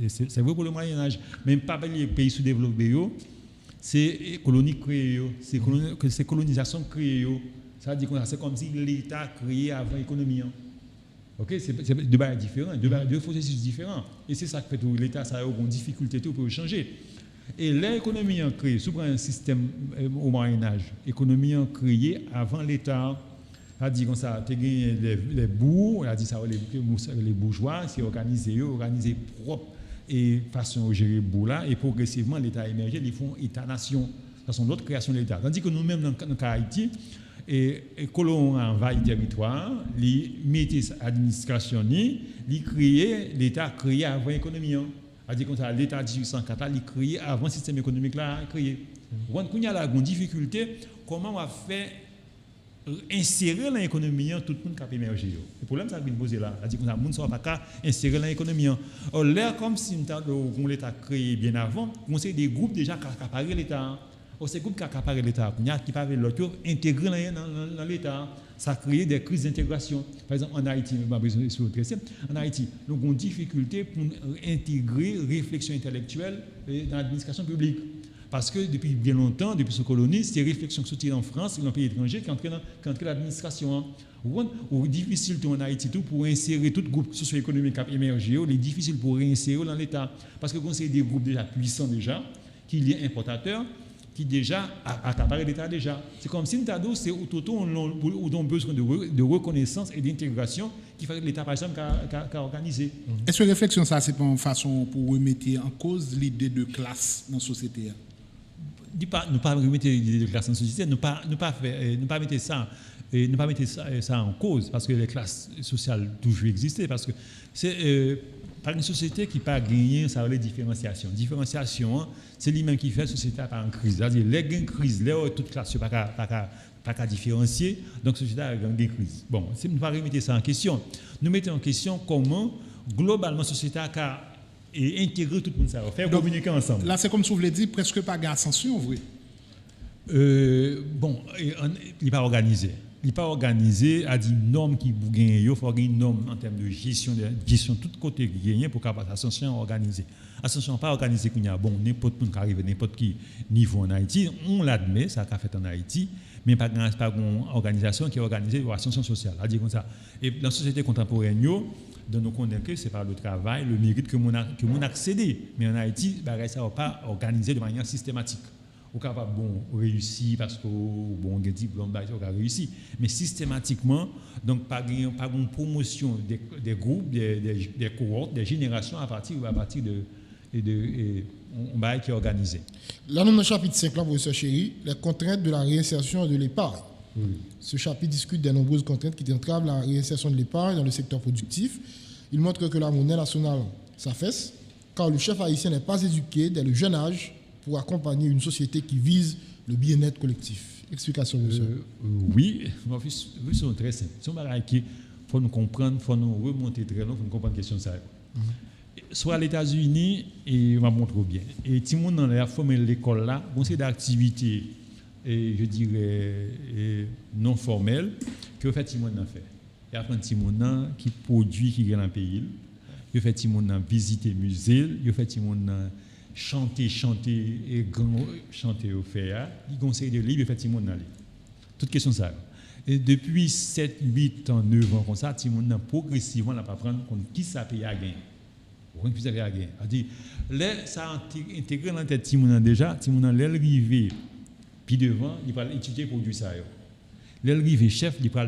c'est vrai pour le Moyen-Âge, même pas les pays sous-développés, c'est colonie créée, c'est colonisation créée. Ça dit que c'est comme si l'État créé avant l'économie. Ok, c'est deux barres différents, deux processus différents. Et c'est ça qui fait que l'État a une difficulté pour changer. Et l'économie en créé, sous un système au Moyen-Âge, l'économie en créé avant l'État, a dit comme ça, tu as les bourgs, a dit ça, les bourgeois, c'est organisé propre et façon de gérer le bourg là, et progressivement l'État a émergé, ils font État-nation, ça sont d'autres créations de l'État. Tandis que nous-mêmes dans Haïti, et colon envahit le territoire, les mettez administration, les créer, l'État créé avant l'économie. C'est-à-dire comme ça, l'État 1804, il créé avant le système économique là créé. Quand il y a une difficulté, comment on va faire insérer dans l'économie tout le monde qui a émergé. Le problème, c'est que poser là. C'est-à-dire que le monde ne va pas insérer dans l'économie. Or, là, comme si l'État créé bien avant, on sait des groupes déjà qui accaparent l'État. Or, ces groupes qui accaparent l'État, qui peuvent l'autre intégrer dans l'État, ça crée des crises d'intégration. Par exemple, en Haïti, en Haïti, nous avons une difficulté pour intégrer réflexion intellectuelle dans l'administration publique. Parce que depuis bien longtemps, depuis ce colonie, c'est des réflexions qui sont en France et dans les pays étrangers qui entrent dans l'administration. Ou difficile en Haïti pour insérer tout groupe socio-économique qui a émergé, il est difficile pour réinsérer dans l'État. Parce que c'est des groupes déjà puissants déjà, qui sont importateurs, qui déjà accaparent l'État déjà. C'est comme si nous c'est autour on a besoin de reconnaissance et d'intégration qui fait que l'État, par exemple, a organisé. Est-ce que la réflexion, ça, c'est pas une façon pour remettre en cause l'idée de classe dans la société? Nous ne pas remettre l'idée de classe dans la société, ne pas mettre ça en cause, parce que les classes sociales toujours existé, parce que c'est par une société qui n'a pas gagné, ça a les différenciations. Différenciation, c'est lui-même qui fait la société pas en crise. C'est-à-dire, les gains crise, les toute classe ne pas qu'à différencier, donc la société a une crise. Bon, si nous ne pas remettre ça en question, nous mettons en question comment, globalement, la société a intégrer tout le monde, ça va faire communiquer ensemble. Là, c'est comme si vous voulez dire, presque pas d'ascension, vrai. Bon, il n'est pas organisé. Il n'est pas organisé à des normes qui vous gagnent. Il faut une norme en termes de gestion de tout côté qui gagne pour qu'à l'ascension organisée. L'ascension n'est pas organisée qu'il y a n'importe qui qui arrive, n'importe qui niveau en Haïti. On l'admet, ça a fait en Haïti, mais pas une organisation qui est organisée pour l'ascension sociale. C'est-à-dire comme ça. Et dans la société contemporaine, donc nous connaissons que c'est par le travail, le mérite que mon accédé. Mais en Haïti, ça n'est pas organisé de manière systématique. Au cas où réussi parce que bon diplôme on a réussi, mais systématiquement donc pas une promotion des groupes, des cohortes, des générations à partir de on qui est organisé. Là nous dans le chapitre 5 là professeur Chéri, les contraintes de la réinsertion et de l'épargne. Ce chapitre discute des nombreuses contraintes qui entravent la réinsertion de l'épargne dans le secteur productif. Il montre que la monnaie nationale s'affaisse car le chef haïtien n'est pas éduqué dès le jeune âge pour accompagner une société qui vise le bien-être collectif. Explication, monsieur. Oui, c'est très simple. C'est un bagage qu'il faut nous comprendre, il faut nous remonter très loin, il faut nous comprendre la question de ça. Soit aux États-Unis, et on va montrer bien. Et tout le monde dans la forme de l'école là, on sait d'activités, je dirais, non formelles, que fait tout le monde fait. Il y a plein de gens qui produit, qui gagne dans le pays. Il fait tout le monde visiter musée, il fait tout le monde chanter et chanter au faire, il conseille de livres, effectivement, d'aller. Toute question ça. Et depuis 7, 8 ans, 9 ans, comme ça, tout le monde progressivement n'a pas prendre compte qui ça paye à gagner. Qui ça paye à gagner. C'est-à-dire, là, ça a intégré dans la tête de tout le monde déjà, tout le monde là, l'arrivée, puis devant, il va étudier le produit ça. L'arrivée chef, il va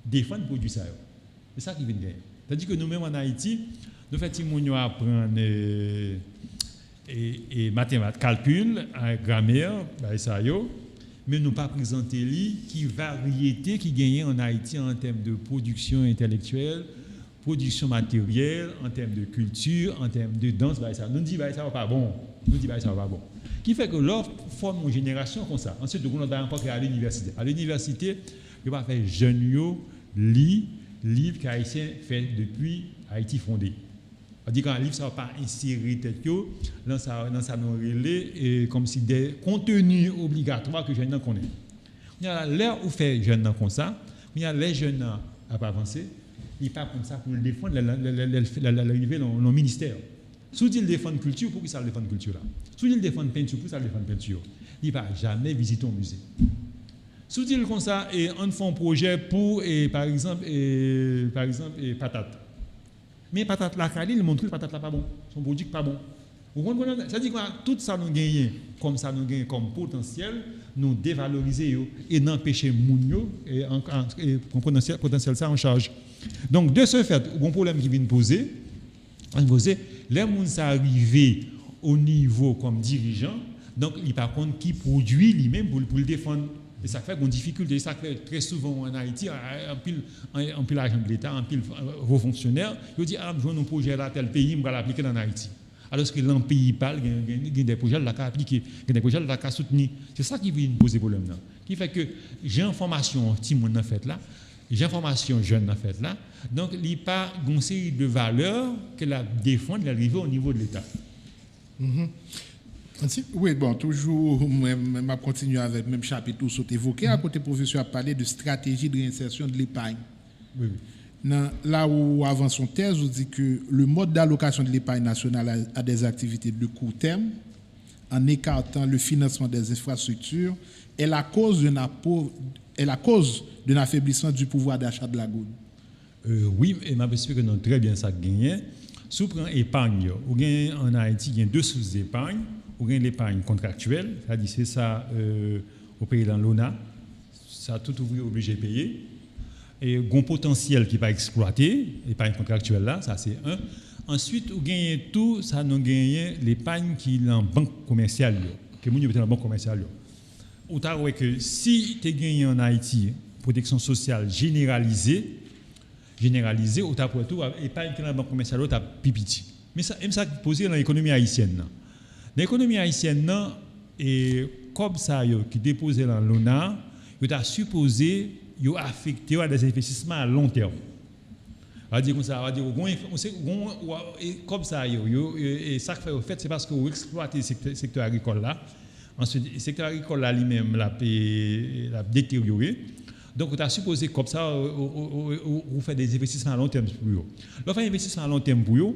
défendre le produit ça. C'est ça qui vient de gagner. C'est-à-dire que nous-mêmes en Haïti, nous faisons apprendre et mathématiques, calcul, grammaire, mais nous pas présenter qui variété qui gagne en Haïti en termes de production intellectuelle, production matérielle, en termes de culture, en termes de danse, nous disons ça va pas bon, qui fait que l'offre forme une génération comme ça. Ensuite, nous avons encore à l'université. À l'université, il va faire jeunes livre qu'Haïtien fait depuis Haïti fondé. C'est-à-dire qu'un livre, ça ne va pas insérer tête dans ça nous relais comme si des contenus obligatoires que les jeunes connaissent. Il y a l'heure où fait jeunes comme ça, il y a les jeunes à pas avancer, ils ne pas comme ça pour le défendre l'arrivée dans le ministère. Si il défend la culture, pourquoi ça défend la culture là? Si il défend la peinture, pourquoi ça défend la peinture? Il ne va jamais visiter un musée. Si il comme ça, et on fait un projet pour, par exemple, patate. Mais patate la il montre que patate là pas bon, son produit pas bon. Ça dit quoi? Tout ça nous gagne comme ça nous gagne comme potentiel, nous dévaloriser et n'empêcher moun et potentiel ça en charge. Donc de ce fait, un problème qui vient poser, les gens sont arrivés au niveau comme dirigeant, donc il par contre qui produit lui-même pour le défendre. Et ça fait une difficulté, ça fait très souvent en Haïti, en pile agent de l'État, en pile vos fonctionnaires, ils disent je veux un projet là tel pays, je vais l'appliquer en Haïti. Alors que l'un pays parle, il y a des projets là qui appliquer, il y a des projets là qui soutenir. C'est ça qui vient poser problème là. Qui fait que j'ai une formation petit monde en fait là, j'ai une formation jeune en fait là, donc il n'y a pas une série de valeurs que la défendre, l'arriver au niveau de l'État. Oui, bon, toujours, je continue avec le même chapitre où sont évoqué. À côté, le professeur a parlé de stratégie de réinsertion de l'épargne. Oui. Là où, avant son thèse, on dit que le mode d'allocation de l'épargne nationale à des activités de court terme, en écartant le financement des infrastructures, est la cause d'un affaiblissement du pouvoir d'achat de la goutte. Oui, et je pense que nous avons très bien ça gagné. Si on prend l'épargne, en Haïti, il y a deux sources d'épargne. Ou bien l'épargne contractuelle, c'est-à-dire c'est ça au pays dans l'ONA, ça tout ouvrier obligé de payer. Et un potentiel qui va exploiter, l'épargne contractuelle là, ça c'est un. Ensuite, vous gagnez tout, ça nous gagne l'épargne qui est en banque commerciale, que vous avez dans la banque commerciale. Ou t'as que si tu gagné en Haïti, protection sociale généralisée, ou t'as pour tout, l'épargne qui est dans la banque commerciale, tu as pipiti. Mais ça posé dans l'économie haïtienne. L'économie haïtienne, et comme ça, qui déposait dans l'ONA, il a supposé affecter à des investissements à long terme. On va dire comme ça, comme ça, et ça fait au fait, c'est parce que vous exploitez le secteur agricole là. Ensuite, le secteur agricole là lui-même l'a détérioré. Donc, on a supposé comme ça, vous faites des investissements à long terme pour vous. Lorsque vous faites des investissements à long terme pour vous,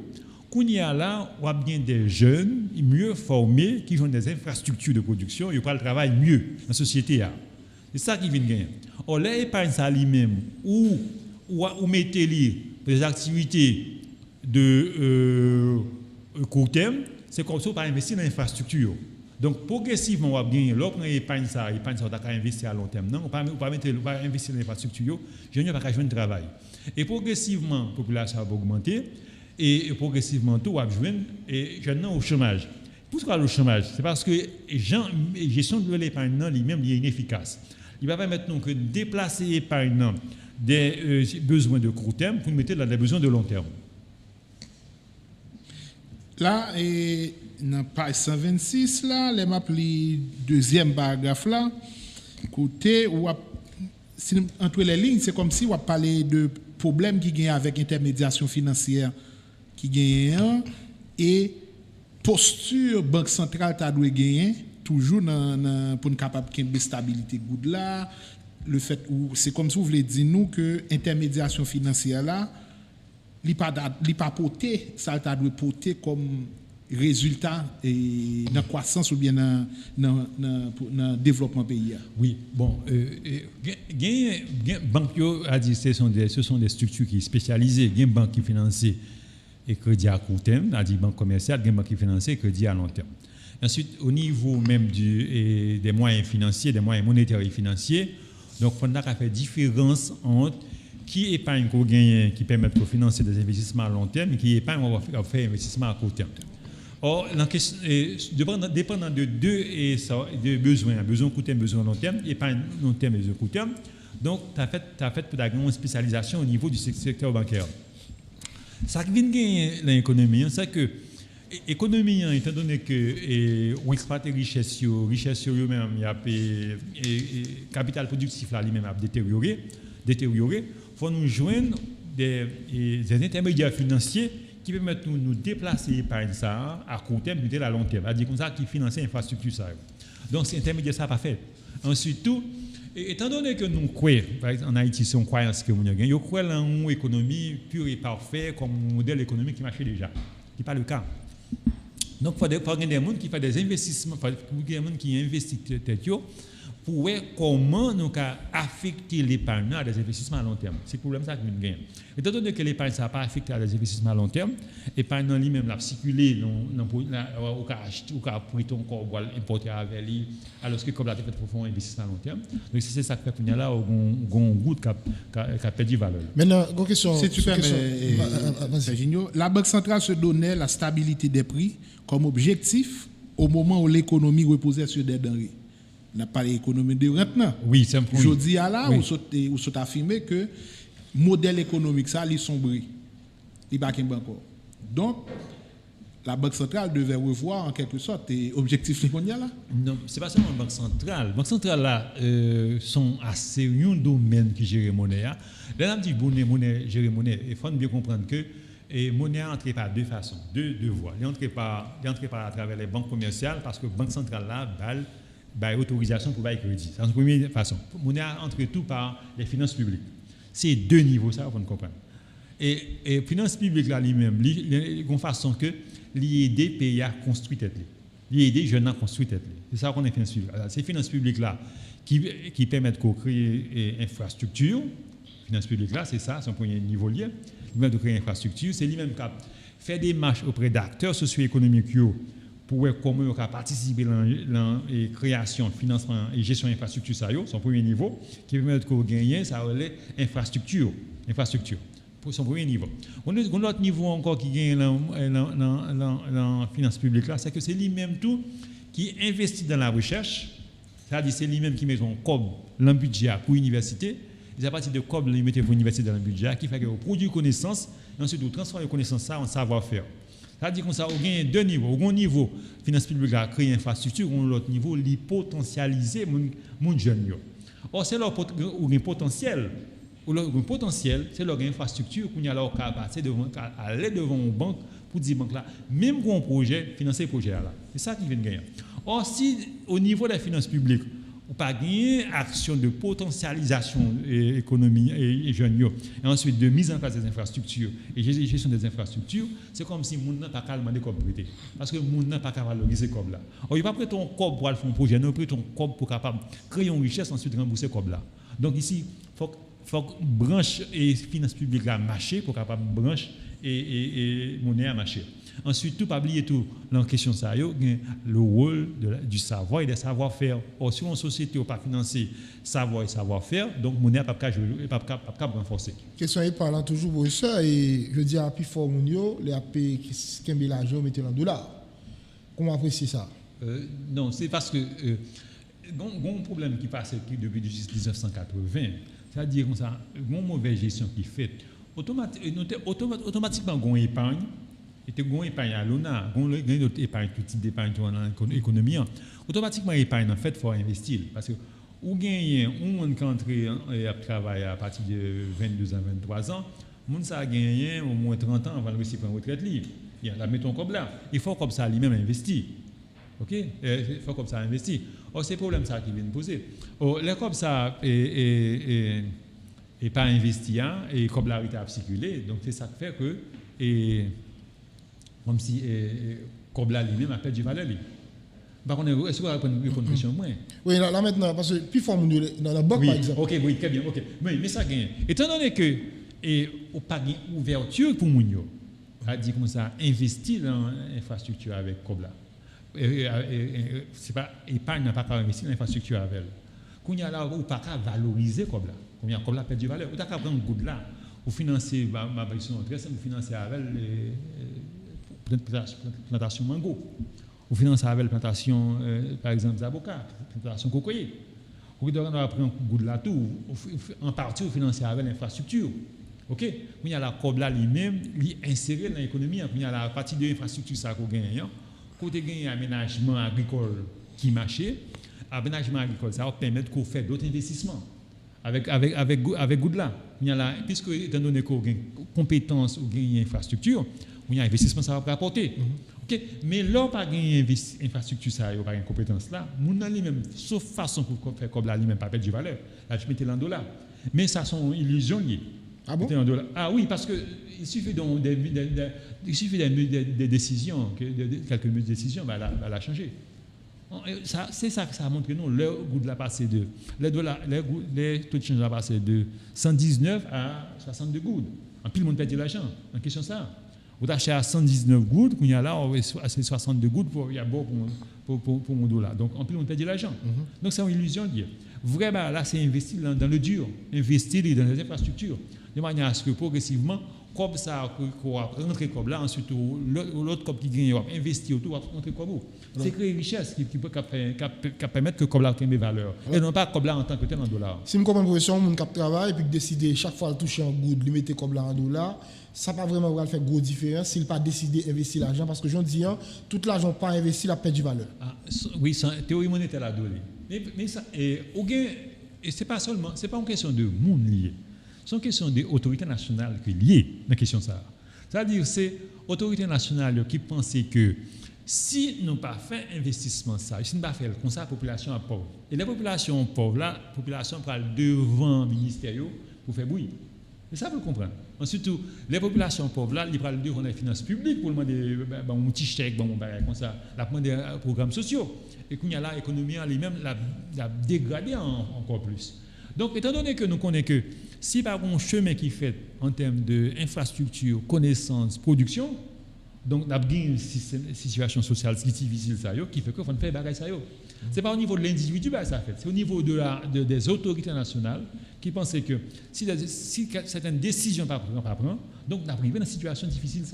il y a là, on a bien des jeunes mieux formés qui ont des infrastructures de production, ils font le travail mieux dans la société. C'est ça qui vient de gagner. Or, l'épargne, ça lui-même, ou mettez-les des activités de court terme, c'est comme ça qu'on va investir dans l'infrastructure. Donc, progressivement, on va gagner. L'autre épargne, ça on va investir à long terme. Non, on va investir dans l'infrastructure, je ne vais pas jouer de travail. Et progressivement, la population va augmenter. Et progressivement, tout va jouer et jeunes au chômage. Pourquoi le chômage? C'est parce que la gestion de l'épargne lui-même est inefficace. Il va permettre donc de déplacer l'épargne des besoins de court terme pour mettre dans des besoins de long terme. Là, dans page 126, là, les maps, le deuxième paragraphe là, côté où entre les lignes, c'est comme si on parlait de problèmes qui gagnent avec l'intermédiation financière qui gagne et posture banque centrale t'a doit gagner toujours pour une capable de stabilité good là, le fait où c'est comme si vous voulez dire nous que intermédiation financière là li pas porter ça t'a doit porter comme résultat et dans croissance ou bien dans développement pays. Oui, bon banque a dit ce sont des structures qui sont spécialisées, il y a une banque qui finance et crédit à court terme, a dit banque commerciale, il y a une banque qui finance et crédit à long terme. Ensuite, au niveau même des moyens financiers, des moyens monétaires et financiers, donc on a fait différence entre qui épargne qu'on gagne qui permet de financer des investissements à long terme et qui épargne on va faire investissement à court terme. Or, dépendant de deux besoins court terme, besoin long terme, épargne long terme et besoin court terme, donc tu as fait une spécialisation au niveau du secteur bancaire. Ça qui vient de gagner l'économie, c'est que l'économie, étant donné que on exploite les richesses eux-mêmes, il y a capital productif là lui-même a détérioré, il faut nous joindre des intermédiaires financiers qui permettent de nous déplacer par ça à court terme et à long terme. C'est-à-dire comme ça qui finance l'infrastructure. Donc, c'est intermédiaire ça pas fait. Ensuite, tout, étant donné que nous croyons, par exemple en Haïti, c'est une croyance que nous avons, nous croyons dans une économie pure et parfaite comme un modèle économique qui marche déjà. Ce n'est pas le cas. Donc, il faut des gens qui font des investissements, des gens qui investissent pour voir comment nous avons affecté l'épargne à des investissements à long terme. C'est le problème ça que nous gagnons. Étant donné que l'épargne n'a pas affecté à des investissements à long terme, l'épargne dans lui-même l'a circulé, au cas pris ton corps, importer avec lui, alors que comme la fait pour faire un investissement à long terme. Donc c'est ça que nous avons là, un goût qui a perdu valeur. Maintenant, une question. Si tu permets, Serginho, la Banque centrale se donnait la stabilité des prix comme objectif au moment où l'économie reposait sur des denrées. On n'a pas l'économie de rente. Oui, c'est un point. Je dis à là, où sont affirmé que le modèle économique, ça, il sombre. Il n'y a pas encore. Donc, la Banque centrale devait revoir en quelque sorte l'objectif l'économie là. Non, ce n'est pas seulement la Banque centrale. La Banque centrale là, sont assez un domaine qui gère la monnaie. Là, on dit monnaie, gérer monnaie. Il faut bien comprendre que la monnaie est entrée par deux façons, deux voies. Elle est entrée par à travers les banques commerciales parce que la Banque centrale là, autorisation pour bailler crédit. C'est la première façon. Monnaie entre tout par les finances publiques. C'est deux niveaux, ça, vous comprendre. Et finances publiques là lui-même, il y a une façon que l'IED pays à construire tête. L'IED jeunes à construire tête. C'est ça qu'on est finances publiques. Ces finances publiques là qui permettent de créer infrastructure. Finances publiques là, c'est ça, c'est un premier niveau lié. Lui-même de créer infrastructure, c'est lui-même qui fait des marches auprès d'acteurs socio-économiques pour voir comment on peut participer à la création, financement et gestion d'infrastructures, son premier niveau, qui permet de gagner, ça relève infrastructure. Pour son premier niveau. On a un autre niveau encore qui gagne dans la finance publique, c'est que c'est lui-même tout qui investit dans la recherche, c'est-à-dire c'est lui-même qui met son cob dans le budget pour l'université, et à partir de cob, il met pour l'université dans le budget, qui fait que vous produisez connaissance, et ensuite vous transformez les connaissances en savoir-faire. C'est-à-dire qu'on a deux niveaux. Au niveau, finance publique a créé une infrastructure, au l'autre niveau, il potentialiser les jeunes. Or, c'est leur potentiel. Le potentiel, c'est leur infrastructure qu'on a leur capacité aller devant une banque pour dire banque là, même pour un projet, financer le projet là. C'est ça qui vient de gagner. Or, si au niveau de la finance publique, on pas gagner action de potentialisation économique et jeunes et ensuite de mise en place des infrastructures et gestion des infrastructures, c'est comme si moun n'a pas qu'à demander comme prêter parce que moun n'a pas qu'à valoriser comme là. Or il pas prêter ton corps pour faire un projet, non prêter ton corps pour capable créer une richesse ensuite rembourser comme là. Donc ici faut branche et finances publiques là marcher pour capable branche et monnaie à marcher. Ensuite, tout pas oublier tout la question ça le rôle du savoir et des savoir-faire. Or si une société n'a pas financé savoir et savoir-faire, donc monnaie pas pas renforcer. Question est parlant toujours pour ça et je dis à plus fort monio, les AP qui ont l'argent mettez en dollars. Comment apprécier ça? Non, c'est parce que un problème qui passe depuis 1980, c'est-à-dire qu'on a une mauvaise gestion qui fait automatiquement une épargne. Et tu as une épargne à l'ONA, une autre épargne, tout type d'épargne dans l'économie. Automatiquement, l'épargne, en fait, il faut investir. Parce que ou gagner, un monde qui entre à travailler à partir de 22 ans, 23 ans, monde ça a gagné au moins 30 ans avant de réussir pour une retraite libre. Là, mettons comme là. Il faut comme ça lui-même investir. OK? Il faut comme ça investir. Or, c'est le problème ça qui vient de poser. Or, les comme ça et pas investir et comme la rente a circulé, donc c'est ça qui fait que comme si Kobla lui-même a perdu valeur. Par contre, est-ce que vous avez une question moins? Oui, là maintenant, parce que plus fort dans la banque, par exemple. Ok, oui, très bien. Ok. Mais ça gagne. Étant donné que on pas une ouverture pour Mounio, a dit comme ça, investir dans l'infrastructure avec Kobla. C'est pas épargne n'a pas qu'à investir dans l'infrastructure avec elle. Qu'on y a là ou pas qu'à valoriser Kobla. Qu'on y a Kobla perdu valeur. Ou t'as qu'à prendre good là. Ou financer ma position très simple, financer avec plantation mango, ou financer avec plantation, par exemple, d'avocat, plantation cocoyer. Ou doit prendre un goût de la tout, en partie, ou financer avec l'infrastructure. OK? Il y a la COBLA lui-même, lui insérer dans l'économie, il y a la partie de l'infrastructure, ça qu'on gagne. Côté gagne aménagement agricole qui marche, aménagement agricole, ça va permettre qu'on fasse d'autres investissements. Avec goût de là. Puisque, étant donné qu'on a compétences ou une infrastructure, il y a un investissement ça va rapporter. Okay? Mais là, pas une infrastructure, ça, pas une compétence là, mon lui-même, sauf façon pour faire comme là, lui-même, pas perdre de valeur. Là, je mettais $. Mais ça sont illusions. Ah bon? Ah oui, parce qu'il suffit des décisions, quelques décisions, elle a changé. C'est ça que ça montre que nous, le goud l'a passé de, les taux de change a passé de 119 à 62 gouttes. En pile, le monde perd de l'argent. En question ça. Vous achetez à 119 gouttes, qu'on y a là, c'est 62 gouttes pour y a bon pour mon dollar. Donc, en plus, on perd de l'argent. Donc, c'est une illusion de dire. Vraiment, là, c'est investir dans le dur, investir dans les infrastructures, de manière à ce que progressivement, comme ça, qu'on va rentrer comme là, ensuite, l'autre comme qui gagne, investir autour, rentrer comme vous. C'est créer richesse qui peut permettre que comme là, ait des valeurs. Et non pas comme là en tant que tel en dollars. Si je comprends une profession, on travaille et puis décider chaque fois de toucher un goud, de mettre comme là en dollars, ça n'a pas vraiment faire grosse différence s'il n'a pas décidé d'investir l'argent. Parce que je dis, tout l'argent pas investi, la perd du valeur. Oui, théorie monétaire la donné. Mais ça, et c'est pas seulement, c'est pas une question de monde lié. C'est une question des autorités nationales qui sont liées dans la question ça. C'est-à-dire, c'est autorités nationales qui pensent que si nous pas fait investissement ça, si nous pas fait comme ça, la population est pauvre. Et la population pauvre là, la population prend devant le ministère pour faire bouillir. Et ça, vous comprenez. Ensuite, les populations pauvres là, ils prennent devant les finances publiques pour demander un petit chèque, comme ça, la prendre des programmes sociaux. Et qu'il y a là, l'économie elle-même l'a dégradé encore plus. Donc, étant donné que nous connaissons que si par un chemin qui est fait en termes d'infrastructure, connaissance, production, donc, nous avons une situation sociale qui est difficile, qui fait qu'il faut faire des choses. Ce n'est pas au niveau de l'individu que ça fait, c'est au niveau des autorités nationales qui pensent que si certaines décisions ne sont pas prises, donc nous arrivons dans une situation difficile.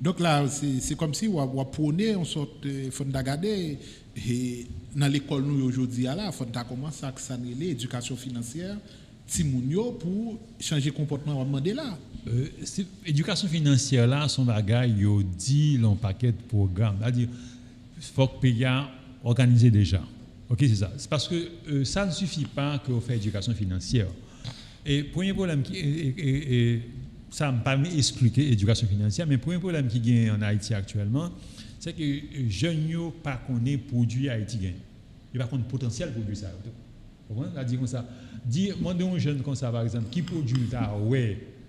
Donc là, c'est comme si on prenait une sorte de fond d'agade dans l'école nous aujourd'hui, il faut commencer à l'éducation financière. Timounio pour changer le comportement, on va demander là. Éducation financière, là, son bagage, il dit l'on paquet de programmes. C'est-à-dire, il faut que le pays organise déjà. Ok, c'est ça. C'est parce que ça ne suffit pas qu'on fait éducation financière. Et le premier problème, ça ne m'a pas expliqué l'éducation financière, mais le premier problème qui gagne en Haïti actuellement, c'est que les jeunes ne connaissent pas les produits Haïti gagne. Ils ne connaissent pas le potentiel de produire ça. C'est-à-dire comme ça. Moi, un jeune comme ça, par exemple, qui produit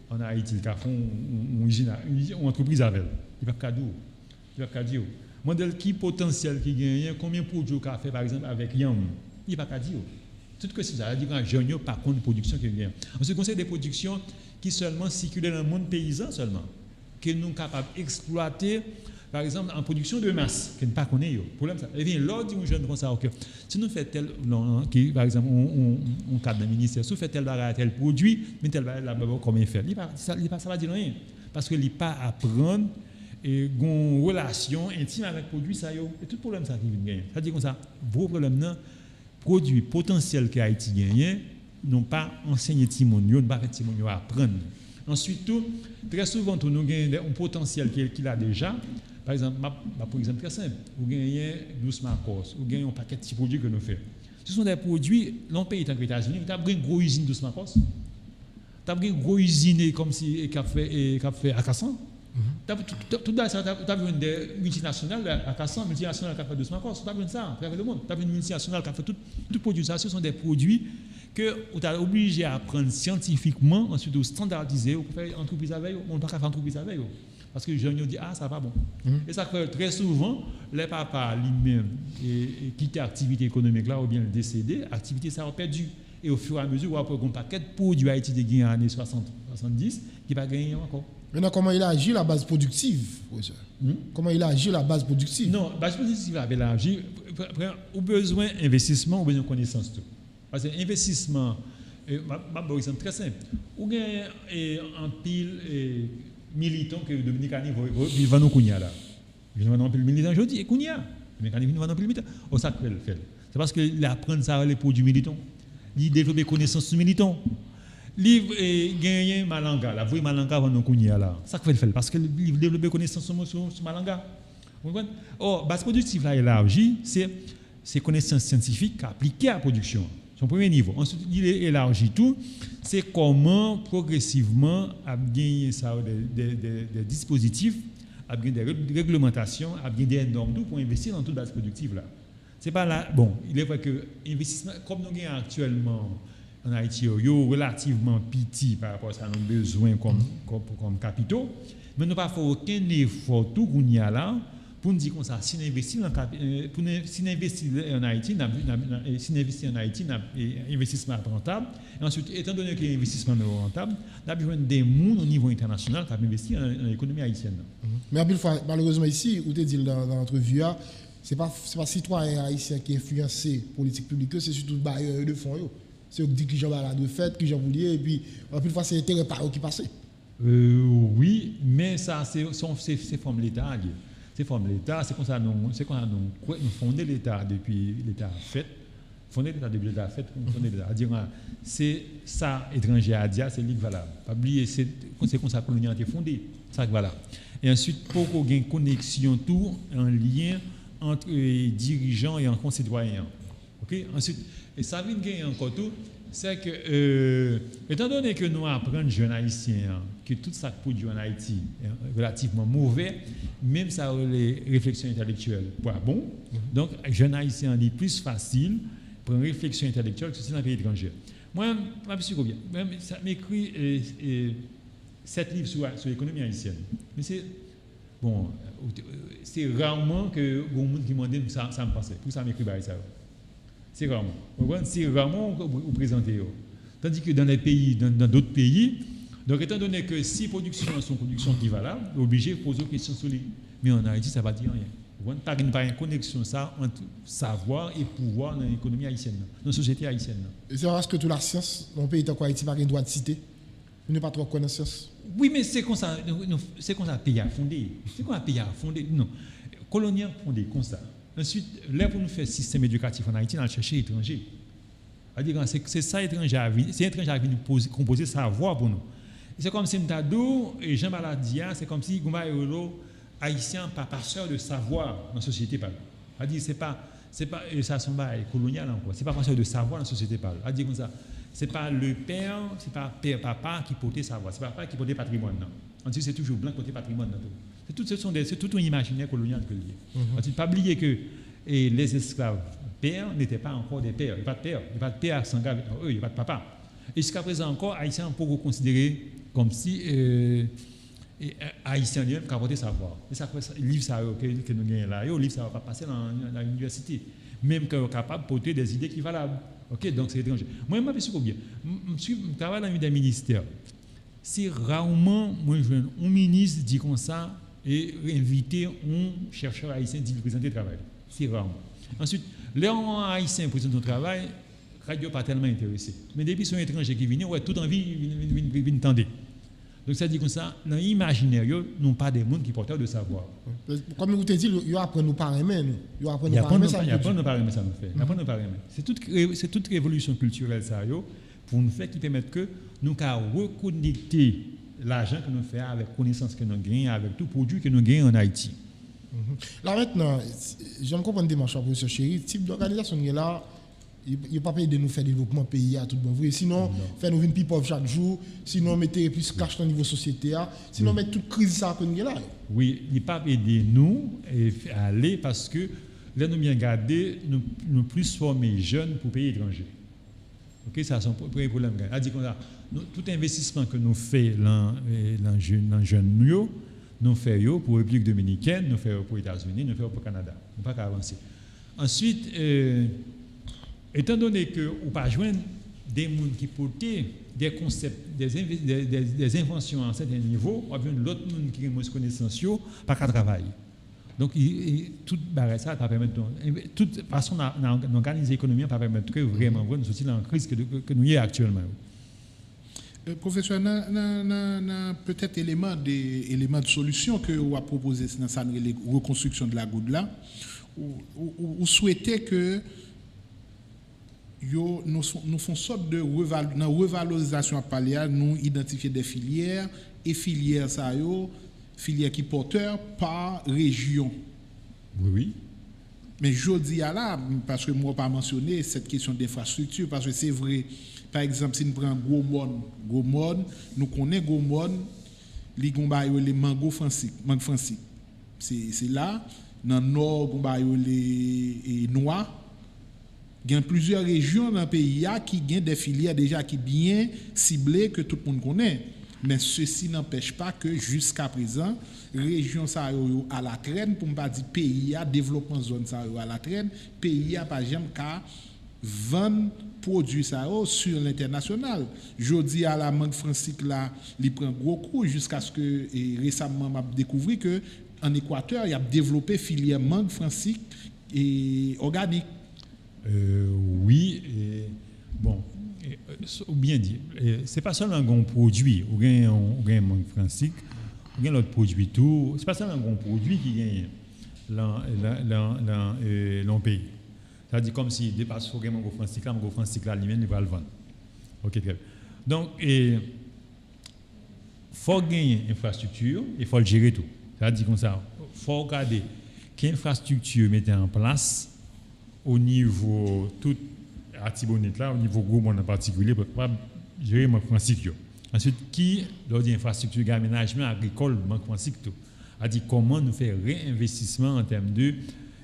en Haïti, qui a fait une entreprise avec, il va pas dire. Modèle qui potentiel qui gagne, combien de produits qu'il a fait, par exemple, avec Yam, il va pas dire. Tout que c'est ça, c'est-à-dire qu'un jeune n'a pas de production qui gagne. On se conseille des productions qui seulement circulent dans le monde paysan seulement, que nous sommes capables d'exploiter. Par exemple, en production de masse, qui ne pas connaît. Problème ça. Et bien, lors d'un jeune comme ça, okay, si nous faisons tel, par exemple, on cadre d'un ministère, si nous faisons tel produit, mais tel là comment il fait. Ça va dire rien. Parce qu'il n'y a pas à apprendre et une relation intime avec le produit. Ça, et tout problème ça qui vient gagner. Ça dit comme ça, vos problèmes, produits potentiels que Haïti gagne, n'ont pas enseigné Timonio, n'ont pas fait Timonio apprendre. Ensuite, très souvent, nous avons un potentiel qu'il a déjà. Par exemple, pour exemple très simple, vous gagnez 12 Marcos, vous gagnez un paquet de petits produits que nous faisons. Ce sont des produits, l'on paye tant que les États-Unis, tu as une grosse usine 12 Marcos, tu as une grosse usine comme si qui a fait à Cassan. Tout ça, tu as vu des multinationales à Cassan, multinationales qui a fait 12 Marcos, tu as vu ça, tu as vu le monde, tu as vu une multinationale qui a fait tout produit. Ça, ce sont des produits que tu es obligé à apprendre scientifiquement, ensuite de standardiser, ou faire entreprise avec eux, on ne peut pas faire entreprise avec eux. Parce que les jeunes disent, ça va pas bon. Et ça fait très souvent, les papas lui-même quittent l'activité économique là ou bien décédé, l'activité ça a perdu. Et au fur et à mesure, on va avoir un paquet de produits Haïti de gagner en années 60, 70 qui va gagner encore. Maintenant, comment il a agi la base productive, professeur? Comment il a agi la base productive? Non, la base productive avait agi. Au besoin d'investissement, au besoin de connaissance. Parce que l'investissement, par exemple, très simple. Ou gagne en pile militants que Dominique Ani va nous cogner là. Il va nous pile militant aujourd'hui et cogner. Dominique Ani va nous pile militant. Au ça qu'il fait. C'est parce qu'il apprend ça les produits militants. Il développe des connaissances sur militants. Livre et gagner Malanga, la vraie Malanga va nous cogner là. Ça qu'il fait parce que il développe des connaissances sur Malanga. Vous comprenez? Oh, base productive là élargie, c'est connaissances scientifiques appliquées à la production. Son premier niveau. Ensuite, il élargit tout. C'est comment progressivement à gagner ça des dispositifs, à gagner des réglementations, à gagner des normes pour investir dans toute base productive là. C'est pas là. Bon, il est vrai que l'investissement, comme nous gagnons actuellement en Haïti, est relativement petit par rapport à nos besoins comme capitaux, mais nous n'avons pas fait aucun effort tout qu'on y a là pour nous dire comme ça, si on investit en Haïti, investissement rentable. Et ensuite, étant donné que l'investissement est rentable, on a besoin des gens au niveau international qui investir dans l'économie haïtienne. Mais à malheureusement ici, où tu dis dans l'entrevue, ce n'est pas citoyen haïtien qui influence la politique publique, c'est surtout le bailleur de fonds. C'est eux qui disent que j'en ai de fait, que j'en voulais, et puis en plus, c'est l'intérêt par eux qui passe. Oui, mais ça, c'est forme l'État. C'est forme l'État, c'est comme ça nous fondé l'État depuis l'État fait. Fondé l'État depuis l'État fait, fondé l'État. C'est ça, étranger à dire, c'est lui qui valable. Pas oublier, c'est comme ça que l'Union a été fondée. Ça valable. Et ensuite, pour qu'on ait une connexion, tout, un lien entre les dirigeants et entre concitoyens. Okay? Ensuite, et ça vient gagner encore tout. C'est que, étant donné que nous apprenons, jeunes haïtiens, que tout ça que produit en Haïti est relativement mauvais, même ça a les réflexions intellectuelles pas bon. Donc, jeunes haïtiens, c'est plus facile pour une réflexion intellectuelle que si dans un pays étranger. Moi, je suis combien? Ça m'écrit 7 livres sur l'économie haïtienne. Mais c'est rarement que les gens qui m'ont dit ça me passe. Pour ça, m'écrit ça. C'est rarement. C'est rarement vous présentez. Tandis que dans les pays, dans d'autres pays, donc étant donné que si productions sont productions qui valables, obligé de poser des questions sur les. Mais en Haïti, ça ne va dire rien. Pas une connexion ça entre savoir et pouvoir dans l'économie haïtienne, dans la société haïtienne. C'est parce que toute la science, dans un pays comme Haïti, pas droit de citer. Nous n'avons pas trop connaissance. Oui, mais c'est comme ça, c'est comme ça pays à fonder. C'est comme ça pays à fonder. Non, colonial fondé comme ça. Ensuite, là pour nous faire système éducatif en Haïti, on a cherché étranger. C'est ça étranger à venir, c'est étranger à venir composer savoir pour nous. C'est comme si Mtado et Jean Baladia, c'est comme si Goumba Eolo haïtien pas passeur de savoir dans la société par. C'est pas ça sont pas colonial encore. C'est pas passeur de savoir dans la société par. Comme ça. C'est pas le père, c'est pas père papa qui portait savoir, c'est papa qui portait patrimoine. On dit c'est toujours blanc qui portait patrimoine. C'est tout un imaginaire colonial que lié. On ne pas oublier que les esclaves pères n'étaient pas encore des pères. Il n'y a pas de père, il n'y a pas de père sans gars avec eux, il n'y a pas de papa. Et jusqu'à présent encore, Haïtiens peut considérer comme si Haïtiens lui-même qui porté savoir. Et ça, le livre que nous gagnons là, le livre ça va pas passer dans l'université. Même qu'on est capable de porter des idées qui sont valables. Ok, donc c'est étranger. Moi, je suis bien. Je travaille dans un ministère. C'est rarement, moi, je vois un ministre dit comme ça et inviter un chercheur haïtien d'y présenter le travail. C'est rarement. Ensuite, les haïtiens présentent le travail, radio pas tellement intéressé. Mais depuis son étranger qui vient, ouais, tout envie vient tendre. Donc ça dit comme ça, dans l'imaginaire, nous n'avons pas des gens qui portent de savoir. Comme vous te dit, ils apprennent nous par aimer. Ils apprennent nous par aimer ça nous fait. C'est toute révolution culturelle ça pour nous faire qui permettent que nous reconnecter l'argent que nous faisons avec la connaissance que nous gagnons, avec tout produit que nous gagnons en Haïti. Là maintenant, je ne comprends pas démarche pour ce chéri, type d'organisation qui est là. Il n'y a pas payé de nous faire développement pays à tout bon. Sinon, faire nous une people chaque jour, sinon, mettez plus cash dans le niveau société, sinon, mettre toute crise ça que nous là. Oui, il n'y a pas aider nous à aller parce que là, nous bien garder, nous plus former jeunes pour pays étrangers. Ok, ça c'est un premier problème. Tout investissement que nous faisons dans les jeunes, nous faisons pour la République dominicaine, nous faisons pour les États-Unis, nous faisons pour le Canada. Nous ne pouvons pas avancer. Ensuite, étant donné que nous ne pas joindre des gens qui portaient des concepts, des inventions à un certain niveau, on a besoin d'autres gens qui ont des connaissances, pas qu'à travailler. Donc, toute ça va permettre, toute façon d'organiser l'économie va permettre que vraiment nous sortir dans la crise que nous y sommes actuellement. Professeur, peut-être élément de solution que vous avez proposé dans la reconstruction de la goutte là, vous souhaitez que nous faisons sorte de revalorisation à Palia, nous identifier des filières et filières filières qui porteurs par région. Oui. Mais je dis à là, parce que moi, je n'ai pas mentionné cette question d'infrastructure, parce que c'est vrai, par exemple, si nous prenons Gomon, nous connaissons Gomon, les mango francis. C'est là, dans le nord, les noix. Il y a plusieurs régions dans le pays qui ont des filières déjà qui bien ciblées que tout le monde connaît. Mais ceci n'empêche pas que jusqu'à présent, région ça à la traîne, pour ne pas dire pays à développement zone ça à la traîne, pays à pas jamais qu'à vendre produits ça sur l'international. Jodi à la mangue francique là, il prend gros coup jusqu'à ce que récemment m'a découvert que en Équateur, il y a développé filière mangue francique et organique. Oui, bon, ou bien dit, c'est pas seulement un produit, ou un mangue francique, ou un autre produit tout, c'est pas seulement un produit qui gagne dans pays. C'est-à-dire comme si dépasse le mangue francique là, lui-même il va le vendre. Ok, très bien. Donc, il faut gagner infrastructure, il faut le gérer tout. C'est-à-dire comme ça, il faut regarder quelle infrastructure mettre en place au niveau tout Artibonite là, au niveau gros monde en particulier, pour gérer le francique. Ensuite, qui, lors de l'infrastructure d'aménagement agricole, le francique tout, a dit comment nous faire réinvestissement en termes de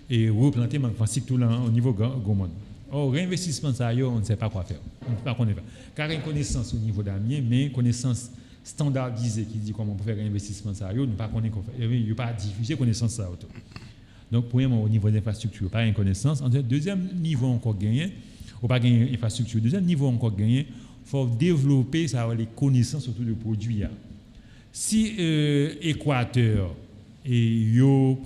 et replanter le francique tout là au niveau gros monde. Or, réinvestissement, ça, on ne sait pas quoi faire. On ne peut pas connaître. Car une connaissance au niveau d'Amiens, mais une connaissance standardisée qui dit comment on peut faire un investissement, ça, on ne peut pas connaître quoi faire. Il n'y a pas diffuser connaissance ça. Donc, premièrement, au niveau d'infrastructure, pas une connaissance. Ensuite, deuxième niveau encore gagné, ou pas gagner infrastructure. Deuxième niveau encore gagné, il faut développer ça, les connaissances autour du produit. Si Équateur et yo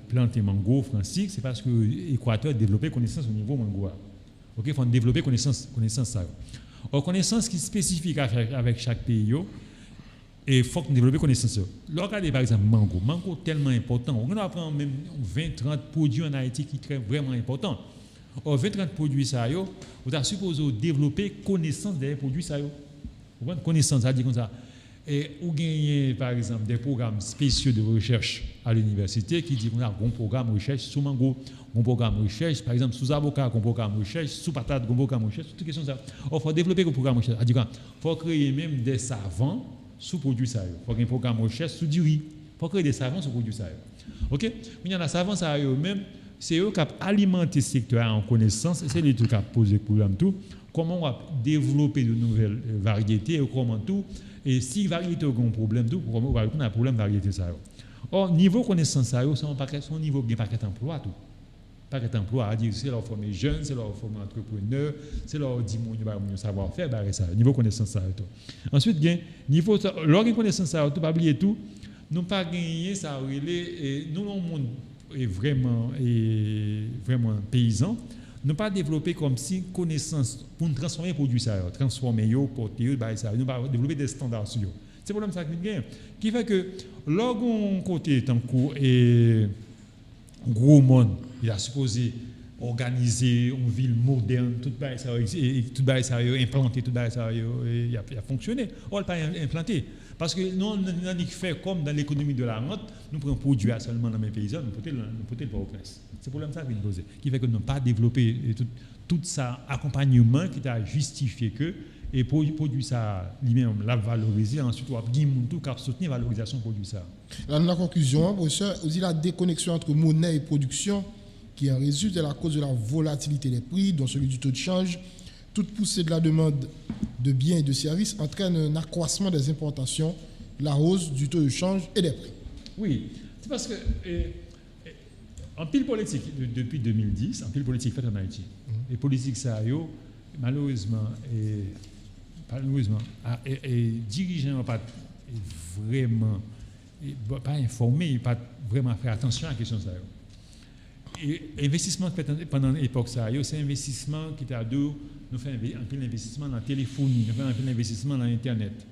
planter mango francique, c'est parce que l'Équateur a développé connaissance au niveau mango. OK, il faut développer connaissance ça. Or, connaissance qui est spécifique avec chaque pays, et il faut développer connaissance. Regardez par exemple mango tellement important. On va prendre même 20-30 produits en Haïti qui sont vraiment importants. Or, 20-30 produits, ça, vous avez supposé développer connaissance des produits. Ça, vous comprenez? Connaissance, ça dit comme ça. Et vous gagnez, par exemple, des programmes spéciaux de recherche à l'université qui disent qu'on a un bon programme de recherche sous mango, un programme de recherche, par exemple, sous avocat, un programme de recherche, sous patate, un programme de recherche, toutes les questions ça. Il faut développer un programme de recherche. Il faut créer même des savants sous produits. Il faut créer un programme de recherche sous du riz. Il faut créer des savants sous produits. OK? Il y a des savants eux-mêmes. C'est eux qui alimentent ce secteur en connaissance, et c'est eux qui posent le problème tout. Comment on va développer de nouvelles variétés et comment tout. Et si variété a un problème tout, on va répondre à un problème de variété. Or, niveau connaissance, c'est un niveau de paquet d'emploi tout. Paquet d'emploi, c'est leur former jeunes, c'est leur former entrepreneurs, c'est leur dire mon savoir-faire, ça. Niveau connaissance, ça. Ensuite, niveau, lorsqu'on connaissance, ça, tout, pas oublier tout, nous pas gagner ça, nous, le monde est vraiment paysan, ne pas développer comme si connaissance pour transformer les produits, transformer, porter, nous pas développer des standards sur eux. C'est le problème ça qui fait que lorsqu'on côté tant et gros monde, il a supposé organiser une ville moderne, tout ça implanté, tout ça il a fonctionné. On pas implanté. Parce que nous, on a fait comme dans l'économie de la rente, nous prenons produit seulement dans les paysans, nous peut-être pas au prince. C'est le problème ça qui nous pose. Qui fait que nous n'avons pas développé tout ça accompagnement qui a justifié que et produit ça lui-même l'a valorisé, ensuite on a tout qui soutenir la valorisation produit ça. Dans la conclusion, professeur, aussi la déconnexion entre monnaie et production qui en résulte à la cause de la volatilité des prix, dont celui du taux de change. Toute poussée de la demande de biens et de services entraîne un accroissement des importations, la hausse du taux de change et des prix. Oui, c'est parce que en pile politique, depuis 2010, en pile politique faite en Haïti, les politiques ça malheureusement, les dirigeants pas vraiment pas informés, pas vraiment faire attention à la question ça. Et investissement fait pendant l'époque ça, c'est un investissement qui t'a deux. Nous faisons un peu d'investissement dans la téléphonie, nous faisons un peu d'investissement dans Internet.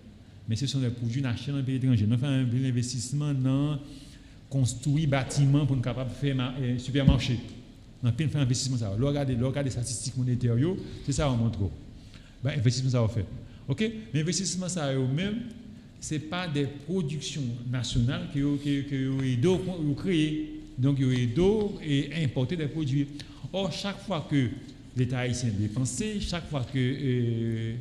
Mais ce sont des produits achetés dans les pays étrangers. Nous faisons un peu d'investissement dans construire bâtiments pour nous capables de faire un supermarché. Nous faisons un peu d'investissement. Regardez les statistiques monétaires, c'est ça qu'on montre. Investissement ça on fait. OK? Mais l'investissement ça même, ce n'est pas des productions nationales qui ont créé. Donc, il y a d'eau et importer des produits. Or, chaque fois que l'État haïtien dépensé, chaque fois que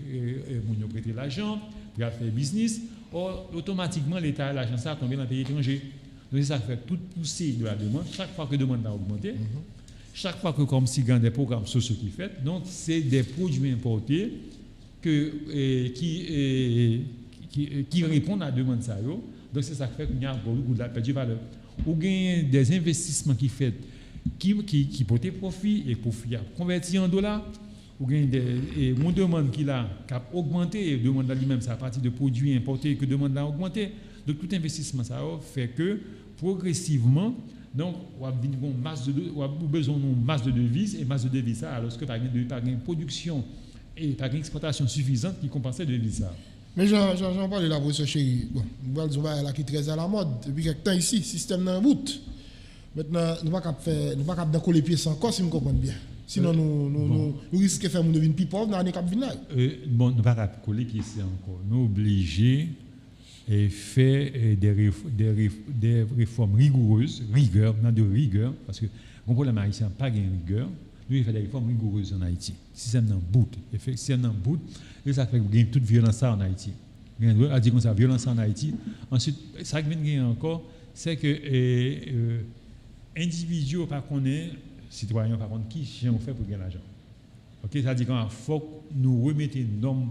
nous prêté l'argent, pour faire business, automatiquement, l'État a l'argent ça combien dans les pays étrangers. Donc, ça fait toute poussée de la demande. Chaque fois que la demande a augmenté, chaque fois que, comme si il y a des programmes sociaux qui sont donc, c'est des produits importés qui qui répondent à la demande ça yo. Donc c'est ça qui fait qu'il y a beaucoup de perdu valeur. Ou gain des investissements qui fait qui portent profit et profit a converti en dollars. Ou gain des mon demande qui a augmenté et demande là lui-même c'est à partir de produits importés que demande là augmenté. Donc tout investissement ça fait que progressivement donc on a besoin d'une masse de devises et masse de devises ça alors que par une production et par une exportation suffisante qui compense de devises ça. Mais j'en parle de la professeur Chéri. Bon, nous allons là qui est très à la mode depuis quelque temps ici, système dans bout. Maintenant, nous ne pouvons pas coller les pieds encore si nous comprenons bien. Sinon, nous risquons de faire nous devenir plus pauvres dans l'année qui vient là. Bon, nous ne pouvons pas coller les pieds encore. Nous sommes obligés de faire des réformes rigoureuses, parce que le problème haïtien n'a pas de rigueur. Nous devons faire des réformes rigoureuses en Haïti. Si c'est un bout, ça fait gagner toute violence en Haïti. À dire comme ça, violence en Haïti. Ensuite, ça qui vient encore, c'est que individus par contre, citoyens par contre, qui ont fait pour gagner l'argent. Ok, c'est-à-dire qu'il faut que nous remettions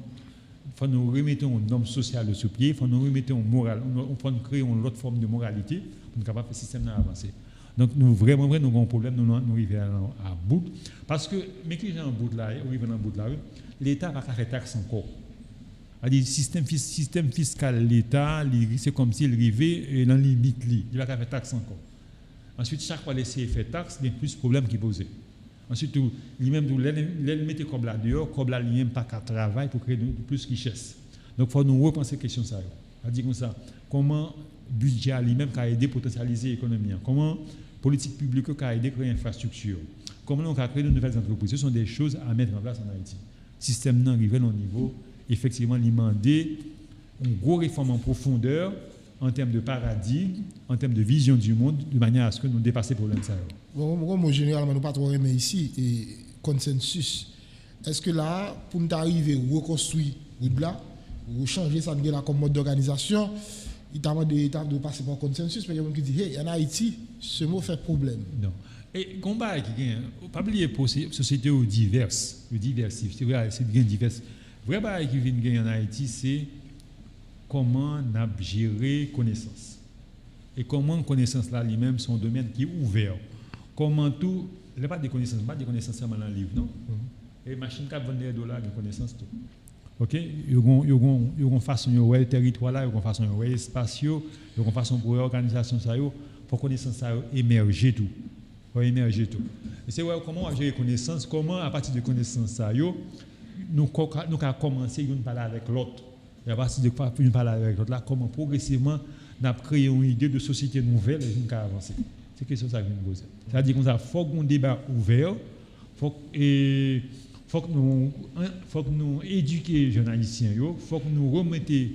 une norme sociale sur pied, il faut nous remettre une morale, il faut créer une autre forme de moralité pour nous capable de faire le système avancer. Donc nous vraiment nous avons un problème, nous arrivons à bout parce que mais qui en bout là, arrivent en bout là, l'État va pas faire taxe encore. C'est-à-dire système fiscal l'État, c'est comme s'il arrivait dans limite il va pas faire taxe encore. Ensuite chaque fois laisser faire taxe, il y a plus de problèmes qui posent. Ensuite lui-même il mettait comme là dehors, comme là lui-même pas qu'à travail pour créer plus de richesse. Donc il faut nous repenser question ça. C'est-à-dire comme ça, comment budget lui-même qui a aidé à potentialiser l'économie, comment politique publique qui a aidé à créer infrastructure, comment on a créé de nouvelles entreprises. Ce sont des choses à mettre en place en Haïti. Le système n'arrive au niveau, effectivement, il demander une grosse réforme en profondeur en termes de paradigme, en termes de vision du monde, de manière à ce que nous dépassions le problème. Bon, généralement, nous ne pas trop aimer ici, et consensus. Est-ce que là, pour nous arriver à reconstruire là, ou changer ça comme mode d'organisation, il t'a demandé de passer par consensus, mais il y a des gens qui disent, hey, en Haïti, ce mot fait problème. Non. Et combat qui gagne, pas oublier pour sociétés diverses, c'est vrai, c'est bien divers. Vrai bail qui vient gagner en Haïti, c'est comment on gérer connaissance. Et comment connaissance là lui-même son domaine qui est ouvert. Comment tout, il n'y a pas de connaissances seulement dans le livre, non? Et machine qui vend des dollars de connaissances tout. OK, il y a une façon de voir le territoire là, il y a une façon de voir l'espace, il y a une façon pour l'organisation ça pour connaissance ça émerger tout. Pour émerger tout. Et c'est comment on va gérer connaissance, comment à partir de connaissance ça nous avons commencé à parler avec l'autre. Et à partir de nous parler avec l'autre là, comment progressivement nous avons créé une idée de société nouvelle et nous avons avancé. C'est quelque chose ça que nous poser. C'est-à-dire qu'il faut qu'on débat ouvert, faut que nous éduquions les jeunes haïtiens, faut que nous remettions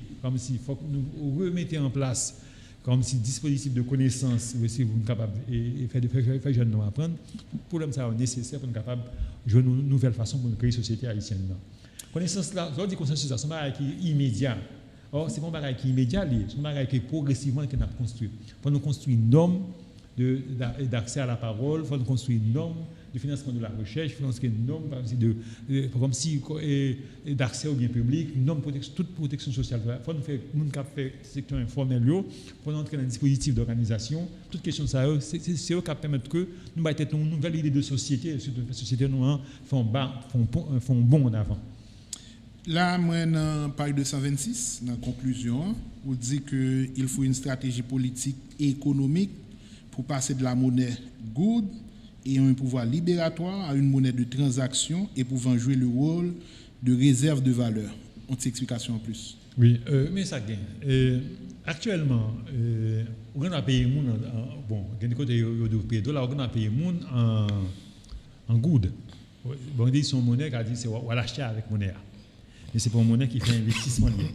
en place comme si dispositif de connaissance, si vous êtes capable de faire les jeunes nous apprendre. Le problème ça est nécessaire pour nous capable de jouer une nouvelle façon pour créer une société haïtienne. Connaissance là, je dis consensus, c'est un bagage qui est immédiat. Or, c'est pas un bagage qui est immédiat, c'est un bagage qui est progressivement que nous avons construit. Il faut nous construire une norme d'accès à la parole, il faut nous construire une norme de financement de la recherche, il faut construire une norme comme si d'accès au bien public, une norme de toute protection sociale. Il faut nous faire le secteur informel, il faut entrer dans un dispositif d'organisation. Toute question de ça, c'est eux qui permettent que nous ayons une nouvelle idée de société, et surtout la société nous font bon en avant. Là, moi, dans page 226, dans la conclusion, on dit qu'il faut une stratégie politique et économique pour passer de la monnaie good et un pouvoir libératoire à une monnaie de transaction et pouvant jouer le rôle de réserve de valeur. On t'explique explication en plus. Oui, mais ça gagne. Actuellement, on a payé le monde bon, il y a côté de dollars, on a payé le monde en good. Bon, on dit son monnaie, on dit c'est on l'acheter avec monnaie. Mais c'est pas une monnaie qui fait investissement. Vous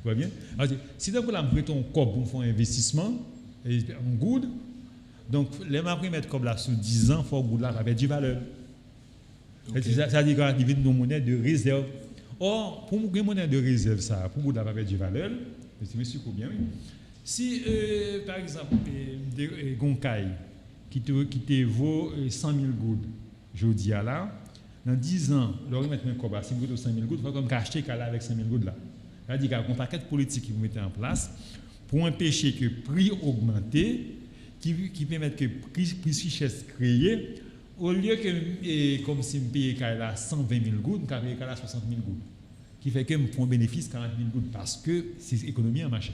voyez bien? Alors, si vous avez ton corps pour faire un investissement en good, donc les marques mettre comme là sous 10 ans, il faut que good là avec du valeur. Okay. Ça dit qu'il y a une monnaie de réserve. Or, pour une monnaie de réserve, ça, pour good là avec du valeur, c'est monsieur bien. Si par exemple, Gonkai qui te vaut 100 000 gouttes, je dis à là, dans 10 ans, leur mettre un cob à 5 gouttes ou 5 000 gouttes, il faut comme acheter avec 5 000 gouttes là. C'est-à-dire qu'il y a un paquet de politiques qui vous mettez en place pour empêcher que le prix augmente, qui permettent que le prix richesse créé, au lieu que, comme si je paye 120 000 gouttes, je paye 60 000 gouttes. Qui fait que je fais un bénéfice de 40 000 gouttes parce que c'est économie en marché.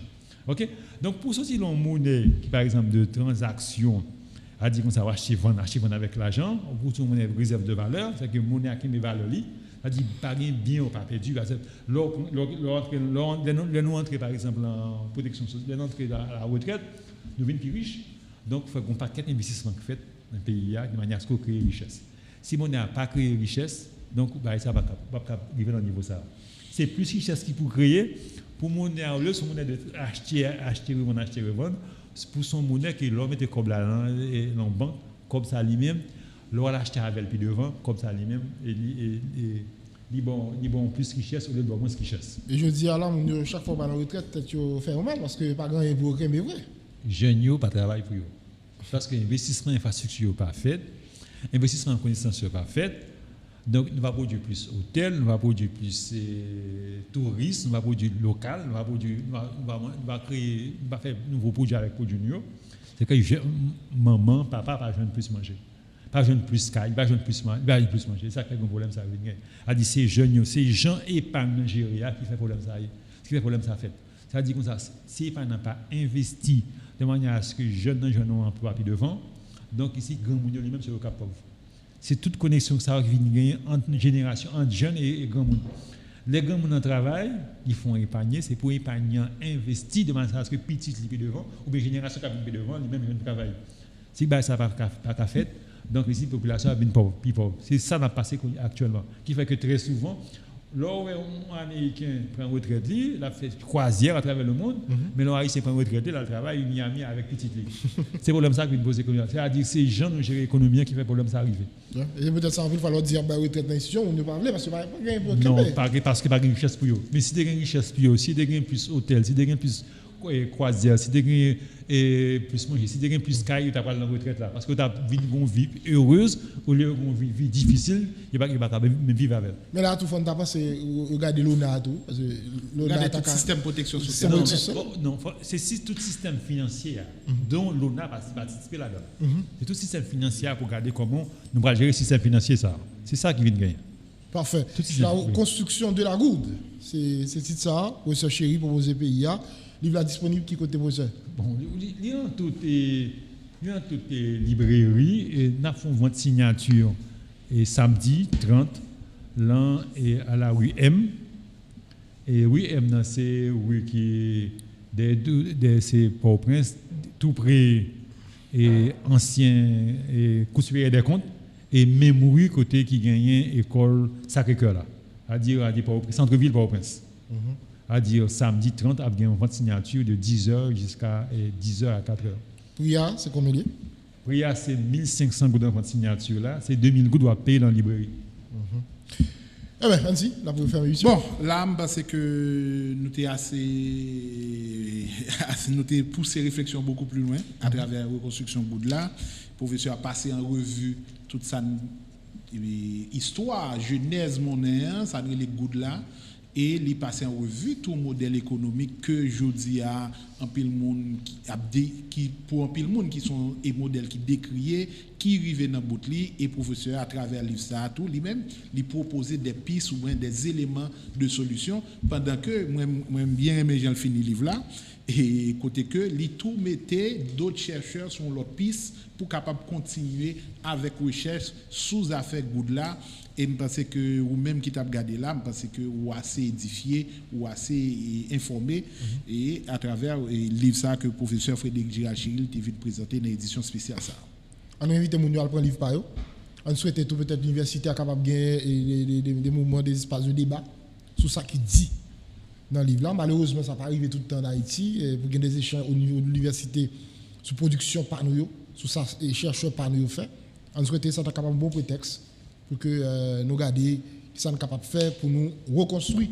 OK? Donc, pour sortir une monnaie, qui, par exemple, de transaction, à dire qu'on va acheter vendre avec l'argent, pour une monnaie de réserve de valeur, c'est que monnaie a qui met valeur, c'est-à-dire pas bien ou pas perdu. Nous entrer, par exemple, en protection sociale, nous entrer à la retraite, nous devenons plus riches. Donc, il faut qu'on paquet d'investissements qui fait dans le pays de manière à ce qu'on crée richesse. Si monnaie n'a pas créé richesse, donc ça va pas arriver dans le niveau ça. C'est plus richesse qui pour créer pour monnaie au lieu son monnaie de acheter revendre pour son monnaie que l'homme était comme là dans banque comme ça lui-même l'on l'acheter avec puis devant comme ça lui-même et bon plus richesse au lieu de moins richesse. Et je dis alors chaque fois à la retraite tu fais mal parce que pas grand pour mais vrai. Jeunes yo pas travail pour eux. Parce que investissement infrastructure pas fait, investissement en connaissance pas fait. Donc, nous allons produire plus hôtels, nous allons produire plus touristes, nous allons produire local, nous allons créer, nous allons faire de nouveaux produits avec produits nouveaux. C'est que maman, papa, pas besoin de plus manger. Pas besoin de plus caille, pas besoin de plus manger. C'est ça qui est un problème, ça veut dire. A dit ces jeunes, ces gens épargnent Nigeria qui fait problème ça. Ce qui fait problème ça fait. Ça veut dire comme ça, si l'épargne n'a pas investi de manière à ce que les jeunes ont un emploi puis devant, donc ici, grand monde lui-même c'est le cas pauvre. C'est toute connexion que ça vient gagner entre génération, entre jeunes et grand monde. Les grands monde en travail, ils font épargner, c'est pour épargner, investir de manière à ce que petit li devant ou bien génération qui vient devant, lui-même ils travail. Si ça pas fait, donc ici la population est pauvre. C'est ça qui a passé actuellement, qui fait que très souvent là un Américain prend retraite, il a fait croisière à travers le monde, mais là Haïtien prend retraite, il travaille à Miami avec petite ligue. C'est problème ça qui pose l'économie. C'est-à-dire que c'est les gens qui gèrent l'économie qui fait problème ça arriver. Et peut-être ça il falloir dire retraite dans l'institution, on ne parle parce que pas gain non, parce que pas gain richesse pour eux. Mais si tu gain richesse pour eux, si tu gain plus hôtel, si tu gain plus croisière, si tu gain plus manger, si tu gain plus caille, tu as pas dans la retraite là parce que tu as une vie heureuse au lieu d'une vie difficile, il va pas vivre avec. Mais là tout fond t'as pensé regarder l'ONA tout parce que l'ONA tout système de protection sociale. Non, c'est tout système financier dont l'ONA participe là-dedans. C'est tout système financier pour regarder comment nous allons gérer le système financier ça. C'est ça qui vient de gagner. Parfait. La construction de la goude, c'est titre ça, professeur Chéri proposé PIA. Livre là disponible qui côté professeur? Bon, il y a toutes les librairies et nous avons vente signature et samedi 30 là et à la rue M. Et rue M c'est rue qui c'est Port-au-Prince tout près et ancien et couturier des comptes et même rue côté qui gagnait école Sacré-Cœur là. À dire centre-ville Port-au-Prince. À dire samedi 30, il y a une vente signature de 10h jusqu'à 10h à 4h. Priya, c'est combien de Priya, c'est 1500 gouttes de vente signature là, c'est 2000 gouttes à payer dans la librairie. Eh bien, Ansi, la pour faire émission. Bon, là, parce que nous t'es nous t'es poussé réflexion beaucoup plus loin à travers la reconstruction goutte là. Le professeur a passé en revue toute sa histoire, genèse monnaie, ça les gouttes là. Et il passe en revue tout modèle économique que je dis à un pile monde qui pour un pile monde qui sont des modèles qui décrient qui arrivent dans bout li et professeur à travers livre ça tout lui-même lui proposer des pistes ou des éléments de solution pendant que moi bien aimé Jean fini livre là et côté que li tout mettait d'autres chercheurs sur l'autre piste pour capable continuer avec recherche sous affaire good là. Et je pense que vous-même qui t'avez regardé là, je pense que vous assez édifié, ou assez informé, et à travers le livre ça que le professeur Frédéric Girard-Chiril t'a vu présenter dans l'édition spéciale ça. On invite les gens à prendre le livre par eux. On souhaite tout peut-être l'université à capable de gagner des moments, des espaces de débat sur ça qui dit dans le livre là. Malheureusement, ça n'a pas arrivé tout le temps en Haïti. Pour gagner des échanges au niveau de l'université sur production par nous, sur ça, les chercheurs par nous fait. On souhaite ça capable un bon prétexte pour que nous regardions ce qu'on est capable de faire pour nous reconstruire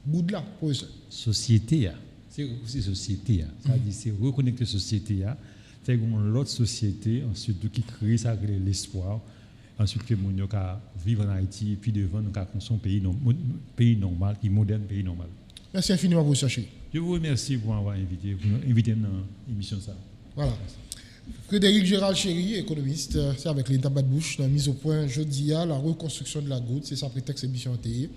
Goudla, professeur. Société, c'est aussi société. Ça dit c'est reconnecter la société, c'est l'autre société, ensuite qui crée ça, l'espoir, ensuite que nous vivre en Haïti et puis devant nous construire un pays normal, qui moderne, pays normal. Merci infiniment pour ce chercher. Je vous remercie pour m'avoir invité dans l'émission. Voilà. Frédéric Gérald Chéry, économiste, c'est avec l'État de bouche, dans mise au point jeudi à la reconstruction de la goutte, c'est ça prétexte émission TI.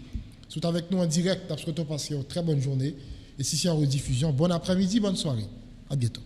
Tout avec nous en direct, après passer une très bonne journée. Et si c'est en rediffusion, bon après-midi, bonne soirée. À bientôt.